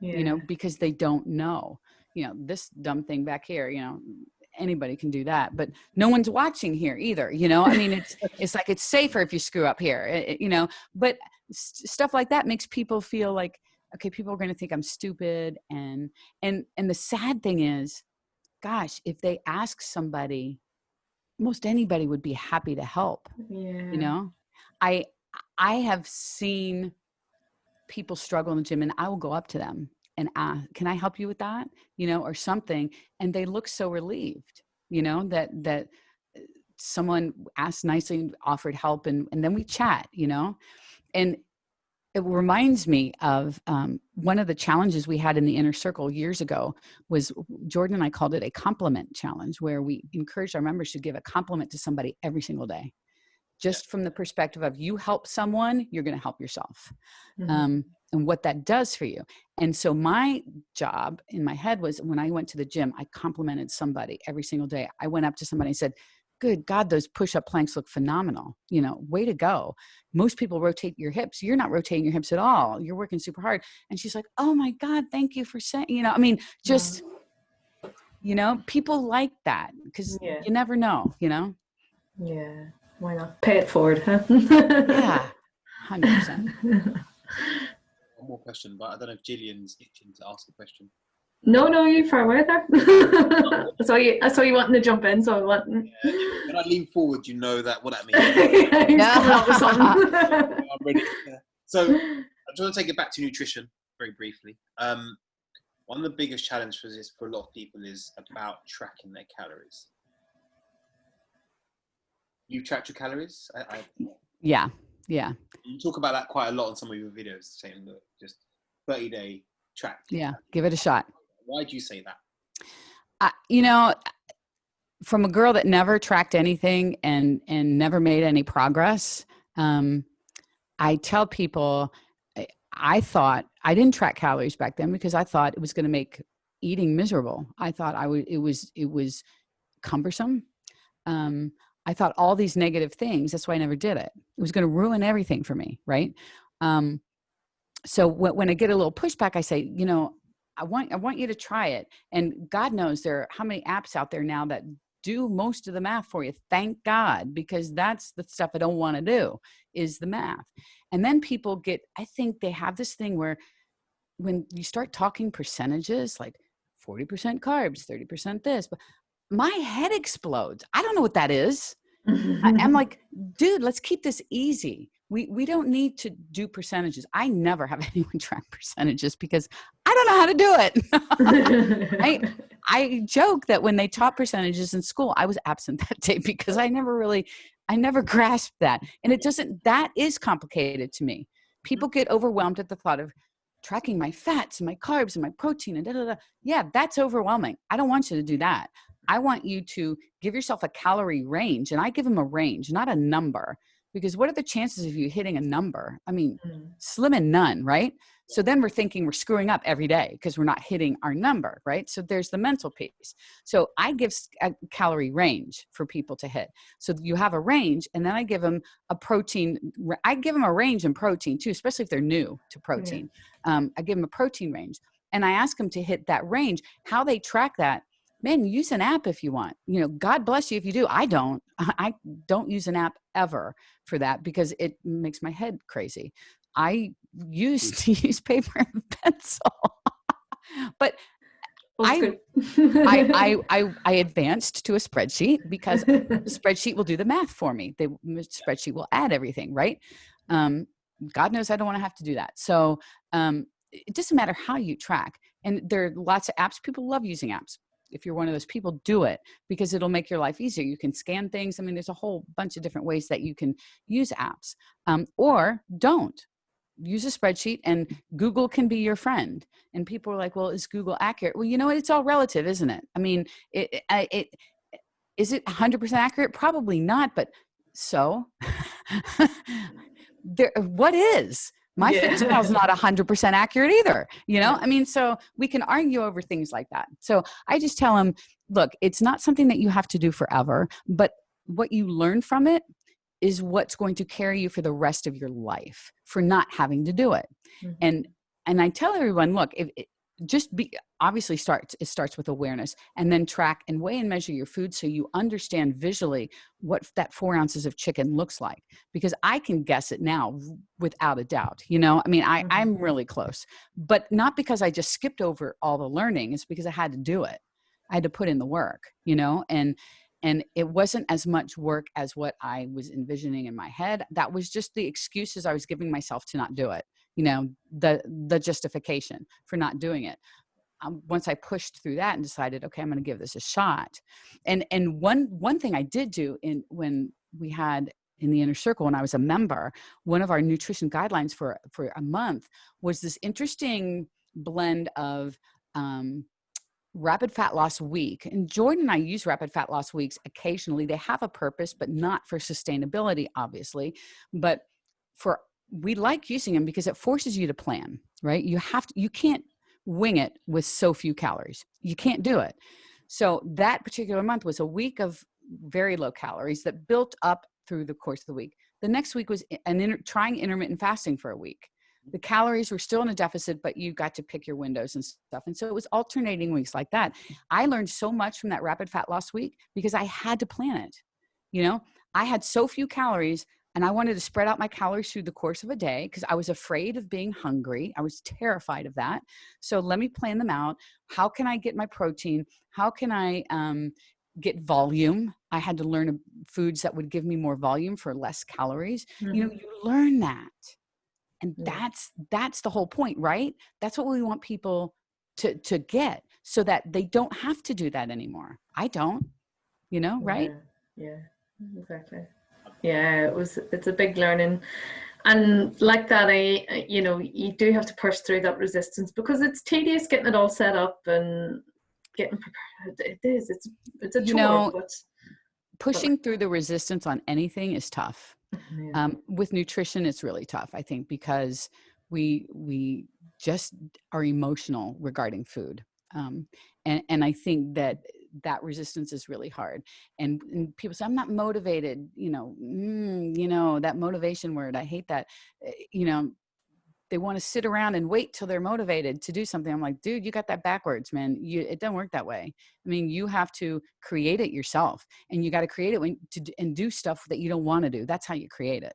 you know, because they don't know, you know, this dumb thing back here, you know, anybody can do that, but no one's watching here either. You know, I mean, it's like, it's safer if you screw up here, you know, but stuff like that makes people feel like, okay, people are going to think I'm stupid. And the sad thing is, gosh, if they ask somebody, most anybody would be happy to help. You know, I have seen people struggle in the gym and I will go up to them and ask, can I help you with that? You know, or something. And they look so relieved, you know, that someone asked nicely and offered help. And then we chat, you know, and it reminds me of one of the challenges we had in the inner circle years ago was Jordan and I called it a compliment challenge, where we encouraged our members to give a compliment to somebody every single day. Just from the perspective of, you help someone, you're going to help yourself. And what that does for you. And so my job in my head was, when I went to the gym, I complimented somebody every single day. I went up to somebody and said, good God, those push-up planks look phenomenal. You know, way to go. Most people rotate your hips. You're not rotating your hips at all. You're working super hard. And she's like, oh my God, thank you for saying, you know, I mean, just, you know, people like that because you never know, you know? Yeah. Why not? Pay it forward, huh? Yeah, 100%. One more question, but I don't know if Gillian's itching to ask a question. No, you're far away there. I saw you wanting to jump in, so I want. Yeah, when I lean forward, you know what that means. He's coming up with something. I'm ready. Yeah. So I just want to take it back to nutrition very briefly. One of the biggest challenges for a lot of people is about tracking their calories. You tracked your calories? Yeah. You talk about that quite a lot on some of your videos, saying, look, just 30-day track. Yeah, give it a shot. Why do you say that? You know, from a girl that never tracked anything and never made any progress, I tell people, I thought, I didn't track calories back then because I thought it was going to make eating miserable. I thought it was cumbersome. I thought all these negative things, that's why I never did it. It was going to ruin everything for me. Right. So when I get a little pushback, I say, you know, I want you to try it. And God knows there are how many apps out there now that do most of the math for you. Thank God, because that's the stuff I don't want to do, is the math. And then people I think they have this thing where when you start talking percentages, like 40% carbs, 30% this, but my head explodes. I don't know what that is. I'm like, dude, let's keep this easy. We don't need to do percentages. I never have anyone track percentages because I don't know how to do it. I joke that when they taught percentages in school, I was absent that day because I never grasped that. And that is complicated to me. People get overwhelmed at the thought of tracking my fats and my carbs and my protein and da-da-da. Yeah, that's overwhelming. I don't want you to do that. I want you to give yourself a calorie range, and I give them a range, not a number, because what are the chances of you hitting a number? I mean, slim and none, right? So then we're thinking we're screwing up every day because we're not hitting our number, right? So there's the mental piece. So I give a calorie range for people to hit. So you have a range, and then I give them a protein. I give them a range in protein too, especially if they're new to protein. I give them a protein range, and I ask them to hit that range. How they track that, man, use an app if you want. You know, God bless you if you do. I don't use an app ever for that because it makes my head crazy. I used to use paper and pencil, but I advanced to a spreadsheet because the spreadsheet will do the math for me. The spreadsheet will add everything, right? God knows I don't want to have to do that. So it doesn't matter how you track. And there are lots of apps. People love using apps. If you're one of those people, do it, because it'll make your life easier. You can scan things. I mean, there's a whole bunch of different ways that you can use apps, or don't. Use a spreadsheet, and Google can be your friend. And people are like, well, is Google accurate? Well, you know what? It's all relative, isn't it? I mean, is it 100% accurate? Probably not, but so what is? My FitnessPal is not 100% accurate either. You know, I mean, so we can argue over things like that. So I just tell them, look, it's not something that you have to do forever, but what you learn from it is what's going to carry you for the rest of your life for not having to do it. Mm-hmm. And I tell everyone, look, obviously it starts with awareness, and then track and weigh and measure your food so you understand visually what that 4 ounces of chicken looks like, because I can guess it now without a doubt. You know, I mean, I'm really close, but not because I just skipped over all the learning. It's because I had to do it. I had to put in the work, you know, and it wasn't as much work as what I was envisioning in my head. That was just the excuses I was giving myself to not do it. You know, the justification for not doing it. Once I pushed through that and decided, okay, I'm going to give this a shot. And one thing I did do when we had in the inner circle, when I was a member, one of our nutrition guidelines for a month was this interesting blend of, rapid fat loss week. And Jordan and I use rapid fat loss weeks occasionally. They have a purpose, but not for sustainability, obviously. But we like using them because it forces you to plan, right? You can't wing it with so few calories. You can't do it. So that particular month was a week of very low calories that built up through the course of the week. The next week was trying intermittent fasting for a week. The calories were still in a deficit, but you got to pick your windows and stuff. And so it was alternating weeks like that. I learned so much from that rapid fat loss week because I had to plan it. You know, I had so few calories and I wanted to spread out my calories through the course of a day because I was afraid of being hungry. I was terrified of that. So let me plan them out. How can I get my protein? How can I get volume? I had to learn foods that would give me more volume for less calories. Mm-hmm. You know, you learn that. And that's the whole point, right? That's what we want people to get so that they don't have to do that anymore. I don't, you know, right? Yeah, exactly. Yeah, it's a big learning. And like that, you do have to push through that resistance because it's tedious getting it all set up and getting prepared. It is. It's a chore. You know, pushing through the resistance on anything is tough. Yeah. With nutrition, it's really tough, I think, because we just are emotional regarding food. And I think that resistance is really hard. And people say, I'm not motivated, that motivation word, I hate that. They want to sit around and wait till they're motivated to do something. I'm like, dude, you got that backwards, man. It doesn't work that way. I mean, you have to create it yourself, and you got to create it and do stuff that you don't want to do. That's how you create it.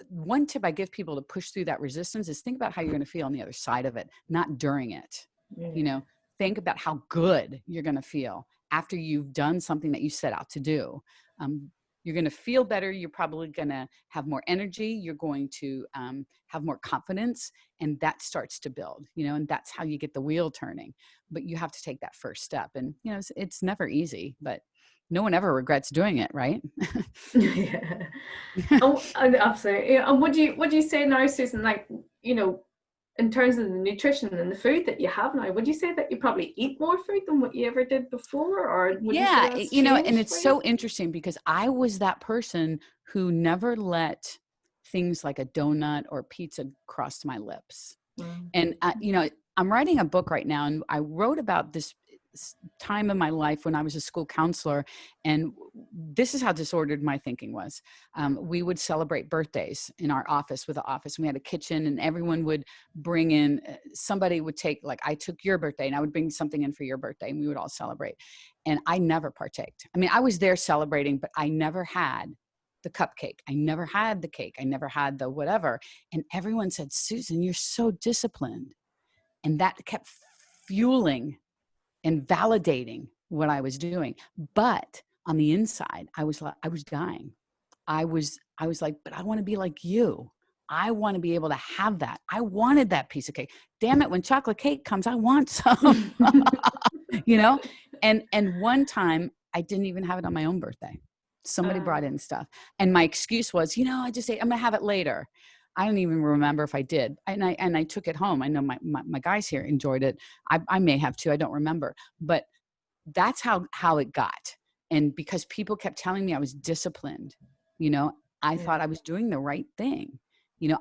One tip I give people to push through that resistance is think about how you're going to feel on the other side of it, not during it. Yeah. Think about how good you're going to feel after you've done something that you set out to do. You're going to feel better. You're probably going to have more energy. You're going to have more confidence, and that starts to build, and that's how you get the wheel turning. But you have to take that first step. And, it's never easy, but no one ever regrets doing it, right? Yeah. Absolutely. And what do you say now, Susan, like, in terms of the nutrition and the food that you have now, would you say that you probably eat more food than what you ever did before? Or would you say that's changed and it's so interesting because I was that person who never let things like a donut or pizza cross my lips. Mm. And, I'm writing a book right now, and I wrote about this time in my life when I was a school counselor, and this is how disordered my thinking was. We would celebrate birthdays in our office with the office. We had a kitchen, and everyone would bring in, somebody would take, like, I took your birthday and I would bring something in for your birthday, and we would all celebrate. And I never partaked. I mean, I was there celebrating, but I never had the cupcake. I never had the cake. I never had the whatever. And everyone said, Susan, you're so disciplined. And that kept fueling and validating what I was doing. But on the inside, I was dying. I was like, but I want to be like you. I want to be able to have that. I wanted that piece of cake. Damn it, when chocolate cake comes, I want some, you know? And one time I didn't even have it on my own birthday. Somebody brought in stuff. And my excuse was, I just ate, I'm going to have it later. I don't even remember if I did. And I took it home. I know my guys here enjoyed it. I may have too. I don't remember. But that's how it got. And because people kept telling me I was disciplined, I thought I was doing the right thing.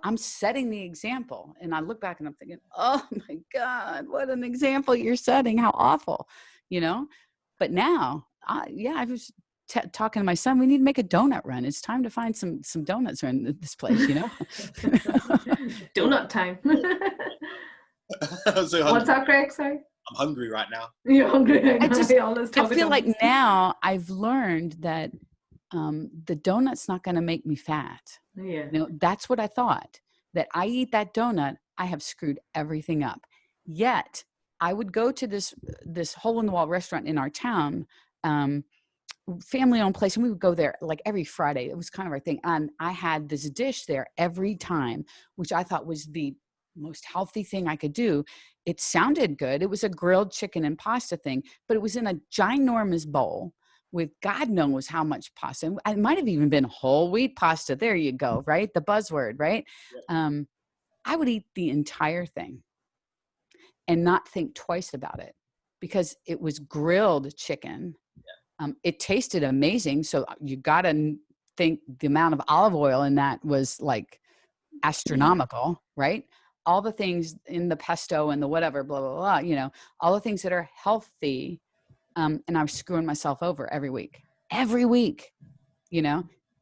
I'm setting the example. And I look back and I'm thinking, oh my God, what an example you're setting. How awful, But now, I was talking to my son, we need to make a donut run. It's time to find some donuts in this place, Donut time. So what's that, Greg? Sorry. I'm hungry right now. You're hungry. I feel like now I've learned that the donut's not going to make me fat. Yeah. That's what I thought, that I eat that donut, I have screwed everything up. Yet I would go to this hole in the wall restaurant in our town, family-owned place, and we would go there like every Friday. It was kind of our thing. And I had this dish there every time, which I thought was the most healthy thing I could do. It sounded good. It was a grilled chicken and pasta thing, but it was in a ginormous bowl with God knows how much pasta. It might have even been whole wheat pasta. There you go, right? The buzzword, right? Yeah. I would eat the entire thing and not think twice about it because it was grilled chicken. Yeah. It tasted amazing. So you got to think the amount of olive oil in that was like astronomical, right? All the things in the pesto and the whatever, blah, blah, blah, all the things that are healthy. And I was screwing myself over every week,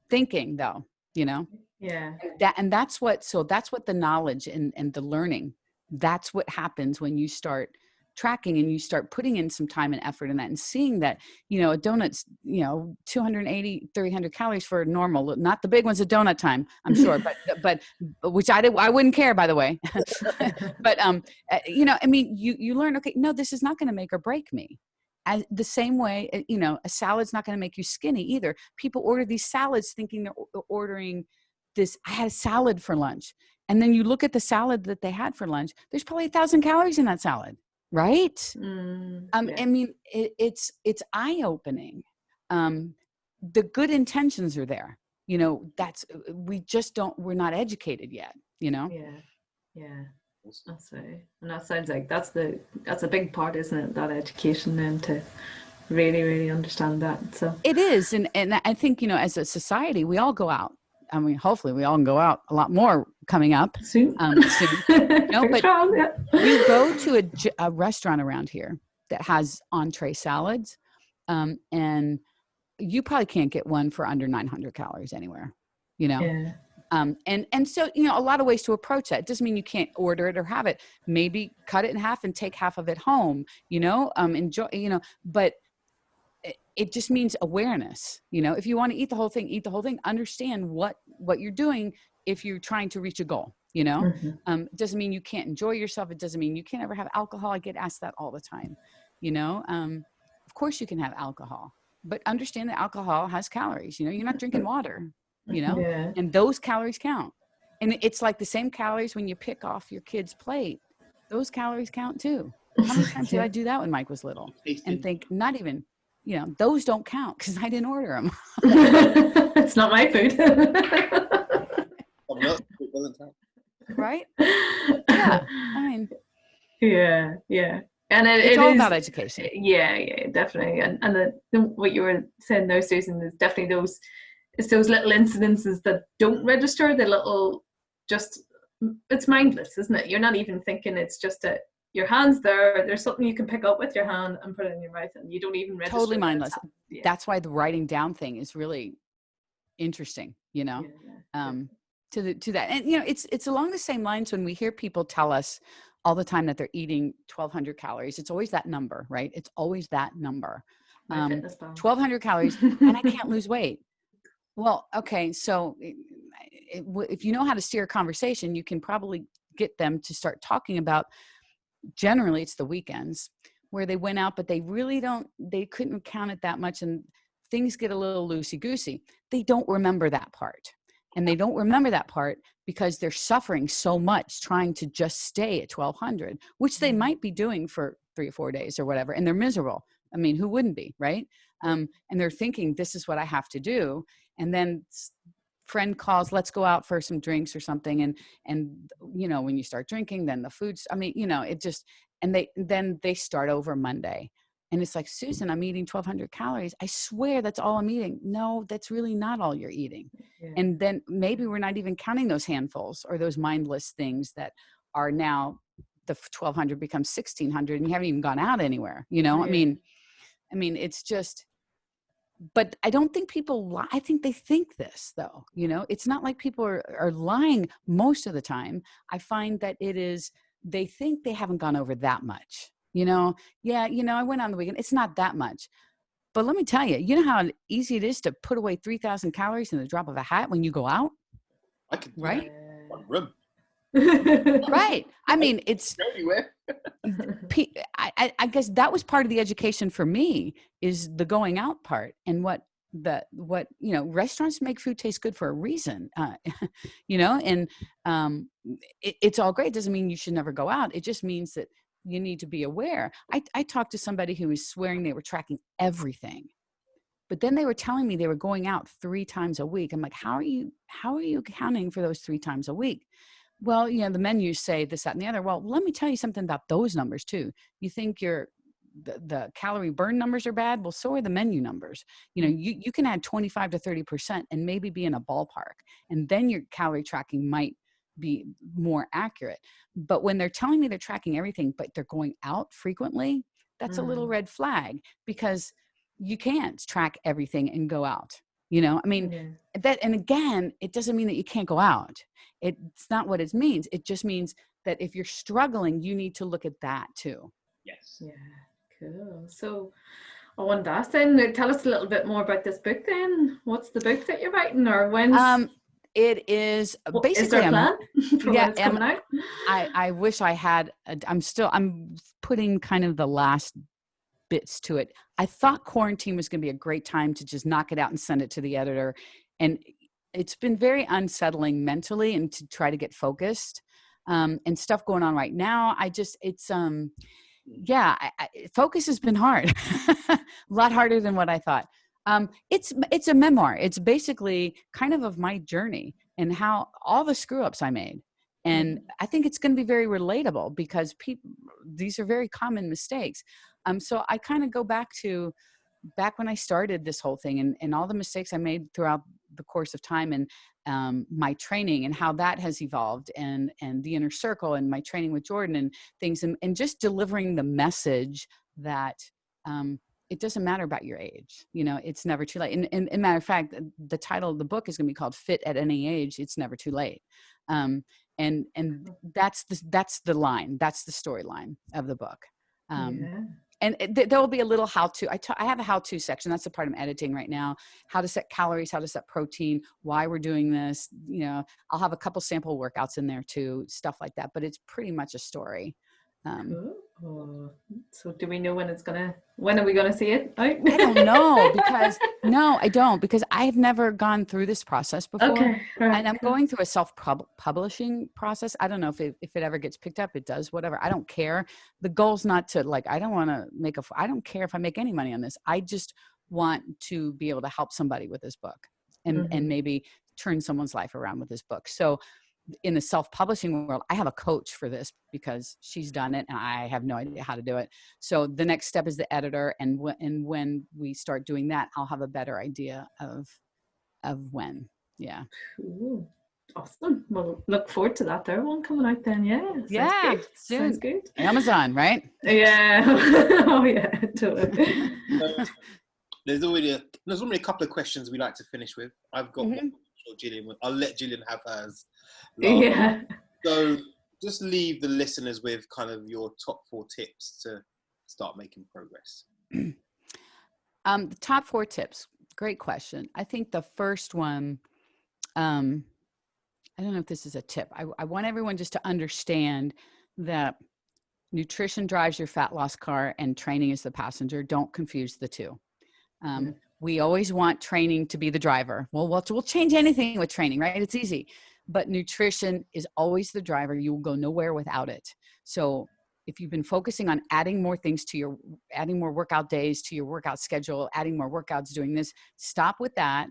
thinking though, Yeah. And that's what the knowledge and the learning, that's what happens when you start tracking and you start putting in some time and effort in that and seeing that, a donut's, 280, 300 calories for normal, not the big ones at donut time, I'm sure, but which I wouldn't care, by the way. But, you learn, okay, no, this is not going to make or break me. As the same way, a salad's not going to make you skinny either. People order these salads thinking they're ordering this. I had a salad for lunch. And then you look at the salad that they had for lunch, there's probably 1,000 calories in that salad. Right. Yeah. I mean, it's eye-opening. The good intentions are there, we're not educated yet, Yeah. Yeah. That's right. And that sounds like that's a big part, isn't it? That education then to really, really understand that. So it is. And I think, as a society, we all go out. I mean, hopefully we all can go out a lot more coming up soon. But you go to a restaurant around here that has entree salads, and you probably can't get one for under 900 calories anywhere, Yeah. And so, a lot of ways to approach that. It doesn't mean you can't order it or have it. Maybe cut it in half and take half of it home, enjoy, but it just means awareness. If you want to eat the whole thing, understand what you're doing if you're trying to reach a goal, Mm-hmm. It doesn't mean you can't enjoy yourself. It doesn't mean you can't ever have alcohol. I get asked that all the time, of course you can have alcohol, but understand that alcohol has calories, you're not drinking water, Yeah. and those calories count. And it's like the same calories when you pick off your kid's plate, those calories count too. How many times did I do that when Mike was little and think not even, those don't count because I didn't order them. It's not my food. Right? Yeah. I mean. Yeah. And it's all about education. Yeah, definitely. And what you were saying now, Susan, is definitely those little incidences that don't register, it's mindless, isn't it? You're not even thinking, it's just your hand's there's something you can pick up with your hand and put it in your mouth, and you don't even register. Totally mindless. Yeah. That's why the writing down thing is really interesting, to that. And, it's along the same lines when we hear people tell us all the time that they're eating 1,200 calories. It's always that number, right? It's always that number. 1,200 calories and I can't lose weight. Well, okay. So if you know how to steer a conversation, you can probably get them to start talking about, generally it's the weekends where they went out, but they couldn't count it that much. And things get a little loosey-goosey. They don't remember that part. And they don't remember that part because they're suffering so much trying to just stay at 1200, which they might be doing for 3 or 4 days or whatever. And they're miserable. I mean, who wouldn't be, right? And they're thinking, this is what I have to do. And then friend calls, let's go out for some drinks or something. And, you know, when you start drinking, then the food's, I mean, you know, it just, and then they start over Monday. And it's like, Susan, I'm eating 1200 calories. I swear that's all I'm eating. No, that's really not all you're eating. Yeah. And then maybe we're not even counting those handfuls or those mindless things that are now the 1200 becomes 1600 and you haven't even gone out anywhere. You know, yeah. I mean, it's just, but I don't think people lie. I think they think this though, you know, it's not like people are lying most of the time. I find that it is, they think they haven't gone over that much. You know, yeah, you know, I went on the weekend. It's not that much. But let me tell you, you know how easy it is to put away 3,000 calories in the drop of a hat when you go out? I could do right? One room. Right. I mean, it's anywhere. I guess that was part of the education for me is the going out part and what, you know, restaurants make food taste good for a reason, you know, and it's all great. It doesn't mean you should never go out. It just means that you need to be aware. I talked to somebody who was swearing they were tracking everything, but then they were telling me they were going out 3 times a week. I'm like, how are you accounting for those 3 times a week? Well, you know, the menus say this, that, and the other. Well, let me tell you something about those numbers too. You think the calorie burn numbers are bad? Well, so are the menu numbers. You know, you can add 25 to 30% and maybe be in a ballpark. And then your calorie tracking might be more accurate. But when they're telling me they're tracking everything, but they're going out frequently, that's a little red flag because you can't track everything and go out. You know, I mean, and again, it doesn't mean that you can't go out. It's not what it means. It just means that if you're struggling, you need to look at that too. Yes. Yeah, cool. So I wanted to ask then, tell us a little bit more about this book then. What's the book that you're writing or when's? It is basically, is there a plan for when it's coming out? I wish I had, I'm putting kind of the last bits to it. I thought quarantine was going to be a great time to just knock it out and send it to the editor. And it's been very unsettling mentally and to try to get focused and stuff going on right now. Focus has been hard, a lot harder than what I thought. It's a memoir. It's basically kind of my journey and how all the screw ups I made. And I think it's going to be very relatable because these are very common mistakes. So I kind of go back when I started this whole thing and all the mistakes I made throughout the course of time and my training and how that has evolved and the inner circle and my training with Jordan and things and just delivering the message that it doesn't matter about your age. You know, it's never too late. And matter of fact, the title of the book is going to be called Fit at Any Age. It's Never Too Late. And that's the line. That's the storyline of the book. And there will be a little how-to. I have a how-to section. That's the part I'm editing right now. How to set calories, how to set protein, why we're doing this. You know, I'll have a couple sample workouts in there too, stuff like that. But it's pretty much a story. Cool. So do we know when are we gonna see it out? I don't know I don't because I've never gone through this process before. Okay, right. And I'm going through a self-publishing process. I don't know if it ever gets picked up, it does, whatever. I don't care. The goal's not to I don't care if I make any money on this. I just want to be able to help somebody with this book and maybe turn someone's life around with this book. So in the self-publishing world, I have a coach for this because she's done it and I have no idea how to do it. So the next step is the editor. And when we start doing that, I'll have a better idea of when. Yeah. Cool. Awesome. Well, look forward to that third one coming out then. Yeah. Yeah. Good. Sounds good. Amazon, right? Yeah. Oh yeah, totally. There's already a couple of questions we like to finish with. I've got one. I'll let Gillian have hers. Yeah. So just leave the listeners with kind of your top 4 tips to start making progress. The top 4 tips. Great question. I think the first one, I don't know if this is a tip. I want everyone just to understand that nutrition drives your fat loss car and training is the passenger. Don't confuse the two. we always want training to be the driver. Well, we'll change anything with training, right? It's easy. But nutrition is always the driver. You will go nowhere without it. So if you've been focusing on adding more things to adding more workout days to your workout schedule, adding more workouts, doing this, stop with that.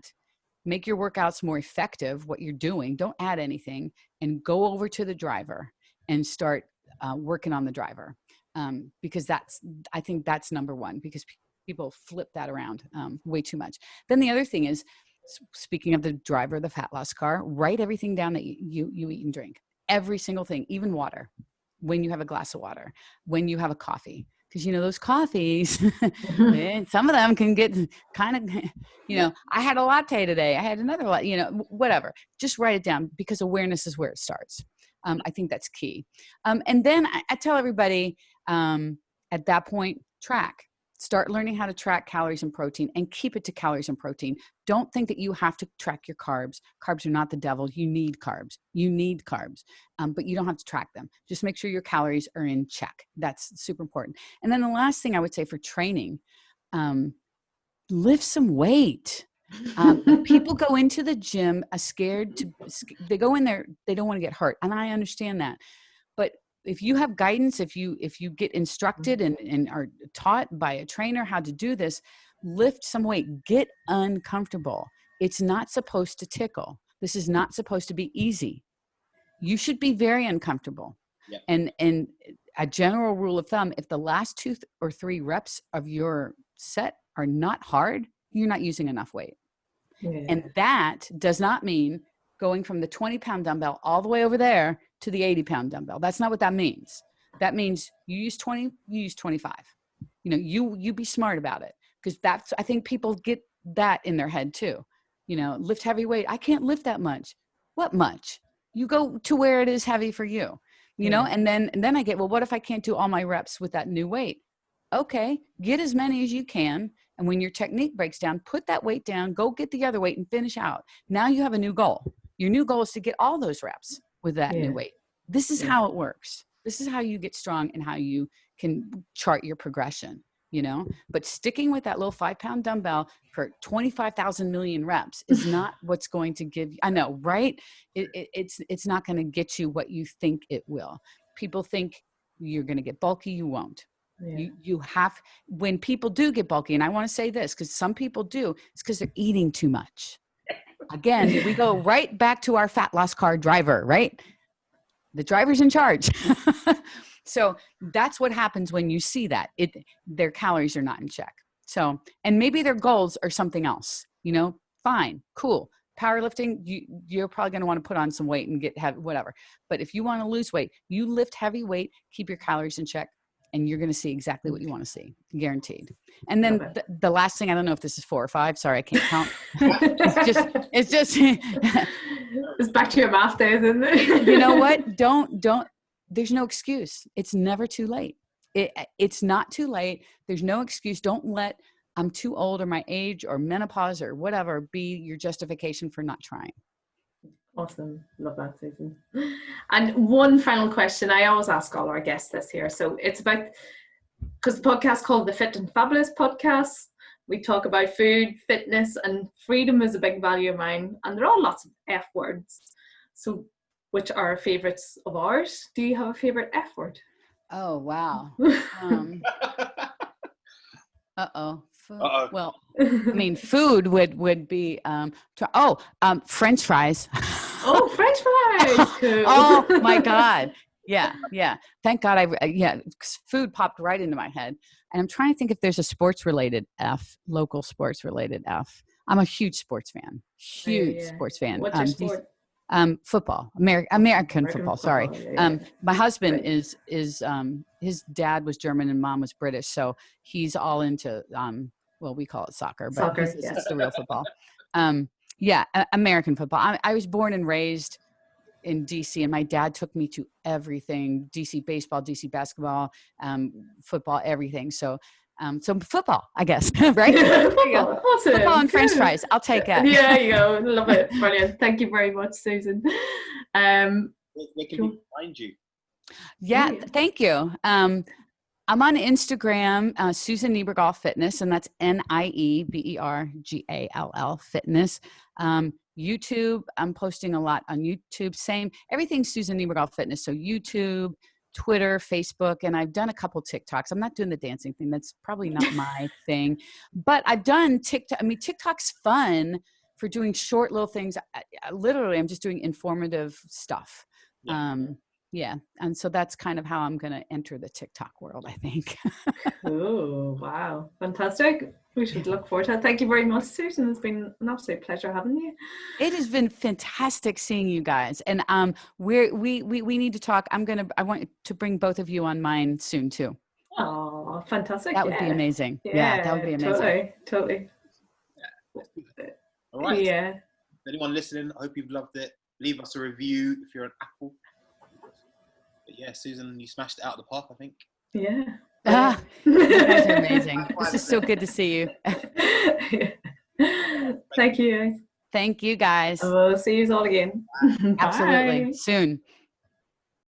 Make your workouts more effective, what you're doing. Don't add anything, and go over to the driver and start working on the driver. Because I think that's number one, because people flip that around way too much. Then the other thing is, speaking of the driver, the fat loss car, write everything down that you eat and drink. Every single thing, even water, when you have a glass of water, when you have a coffee. Because, those coffees, some of them can get kind of, I had a latte today. I had another latte, whatever. Just write it down, because awareness is where it starts. I think that's key. And then I tell everybody at that point, start learning how to track calories and protein, and keep it to calories and protein. Don't think that you have to track your carbs. Carbs are not the devil. You need carbs. But you don't have to track them. Just make sure your calories are in check. That's super important. And then the last thing I would say for training, lift some weight. People go into the gym they go in there, they don't want to get hurt. And I understand that. But if you have guidance, if you get instructed and are taught by a trainer how to do this, lift some weight, get uncomfortable. It's not supposed to tickle. This is not supposed to be easy. You should be very uncomfortable. Yep. And a general rule of thumb, if the last 2 or 3 reps of your set are not hard, you're not using enough weight. Yeah. And that does not mean going from the 20-pound dumbbell all the way over there to the 80-pound dumbbell. That's not what that means. That means you use 20, you use 25. You be smart about it, because I think people get that in their head too. Lift heavy weight. I can't lift that much. What much? You go to where it is heavy for you, and then I get, well, what if I can't do all my reps with that new weight? Okay, get as many as you can. And when your technique breaks down, put that weight down, go get the other weight and finish out. Now you have a new goal. Your new goal is to get all those reps with that new weight. This is how it works. This is how you get strong and how you can chart your progression, but sticking with that little 5-pound dumbbell for 25,000 million reps is not what's going to give you, I know, right? It's not going to get you what you think it will. People think you're going to get bulky. You won't. Yeah. You have, when people do get bulky, and I want to say this, because some people do, it's because they're eating too much. Again, we go right back to our fat loss car driver, right? The driver's in charge. So that's what happens when you see that. Their calories are not in check. So, and maybe their goals are something else, fine, cool. Powerlifting, you're probably going to want to put on some weight and get heavy, whatever. But if you want to lose weight, you lift heavy weight, keep your calories in check, and you're going to see exactly what you want to see, guaranteed. And then the last thing, I don't know if this is 4 or 5. Sorry, I can't count. It's just. It's back to your math days, isn't it? You know what? Don't. There's no excuse. It's never too late. It's not too late. There's no excuse. Don't let I'm too old or my age or menopause or whatever be your justification for not trying. Awesome. Love that, Susan. And one final question. I always ask all our guests this here. So it's about, because the podcast called the Fit and Fabulous podcast, we talk about food, fitness, and freedom is a big value of mine. And there are lots of F words. So which are favorites of ours? Do you have a favorite F word? Oh, wow. Well, I mean, food would be, French fries. Oh, French fries. Cool. Oh my God. Yeah. Thank God food popped right into my head. And I'm trying to think if there's a sports related F, local sports related F. I'm a huge sports fan. Sports fan. What's your sport? Football, American football. Sorry. My husband is his dad was German and mom was British. So he's all into, we call it soccer, but it's the real football. American football. I was born and raised in DC, and my dad took me to everything: DC baseball, DC basketball, football, everything. So football, I guess, right? Football, awesome. Football and French fries. I'll take it. Yeah, you go. Love it. Brilliant. Thank you very much, Susan. Where can we find you? Yeah, thank you. I'm on Instagram, Susan Niebergall Fitness, and that's Niebergall Fitness. YouTube, I'm posting a lot on YouTube. Same, everything's Susan Niebergall Fitness. So YouTube, Twitter, Facebook, and I've done a couple TikToks. I'm not doing the dancing thing. That's probably not my thing. But I've done TikTok. I mean, TikTok's fun for doing short little things. Literally, I'm just doing informative stuff. Yeah. And so that's kind of how I'm going to enter the TikTok world, I think. Oh, wow. Fantastic. We should look forward to it. Thank you very much, Susan. It's been an absolute pleasure having you. It has been fantastic seeing you guys. And we need to talk. I want to bring both of you on mine soon too. Oh, fantastic. That would be amazing. Yeah, that would be amazing. Totally. All right. Yeah. Anyone listening, I hope you've loved it. Leave us a review if you're on Apple. But yeah, Susan, you smashed it out of the park, I think. Yeah. You guys are amazing. This is so good to see you. Thank you. Thank you, guys. We'll see you all again. Absolutely. Bye. Soon.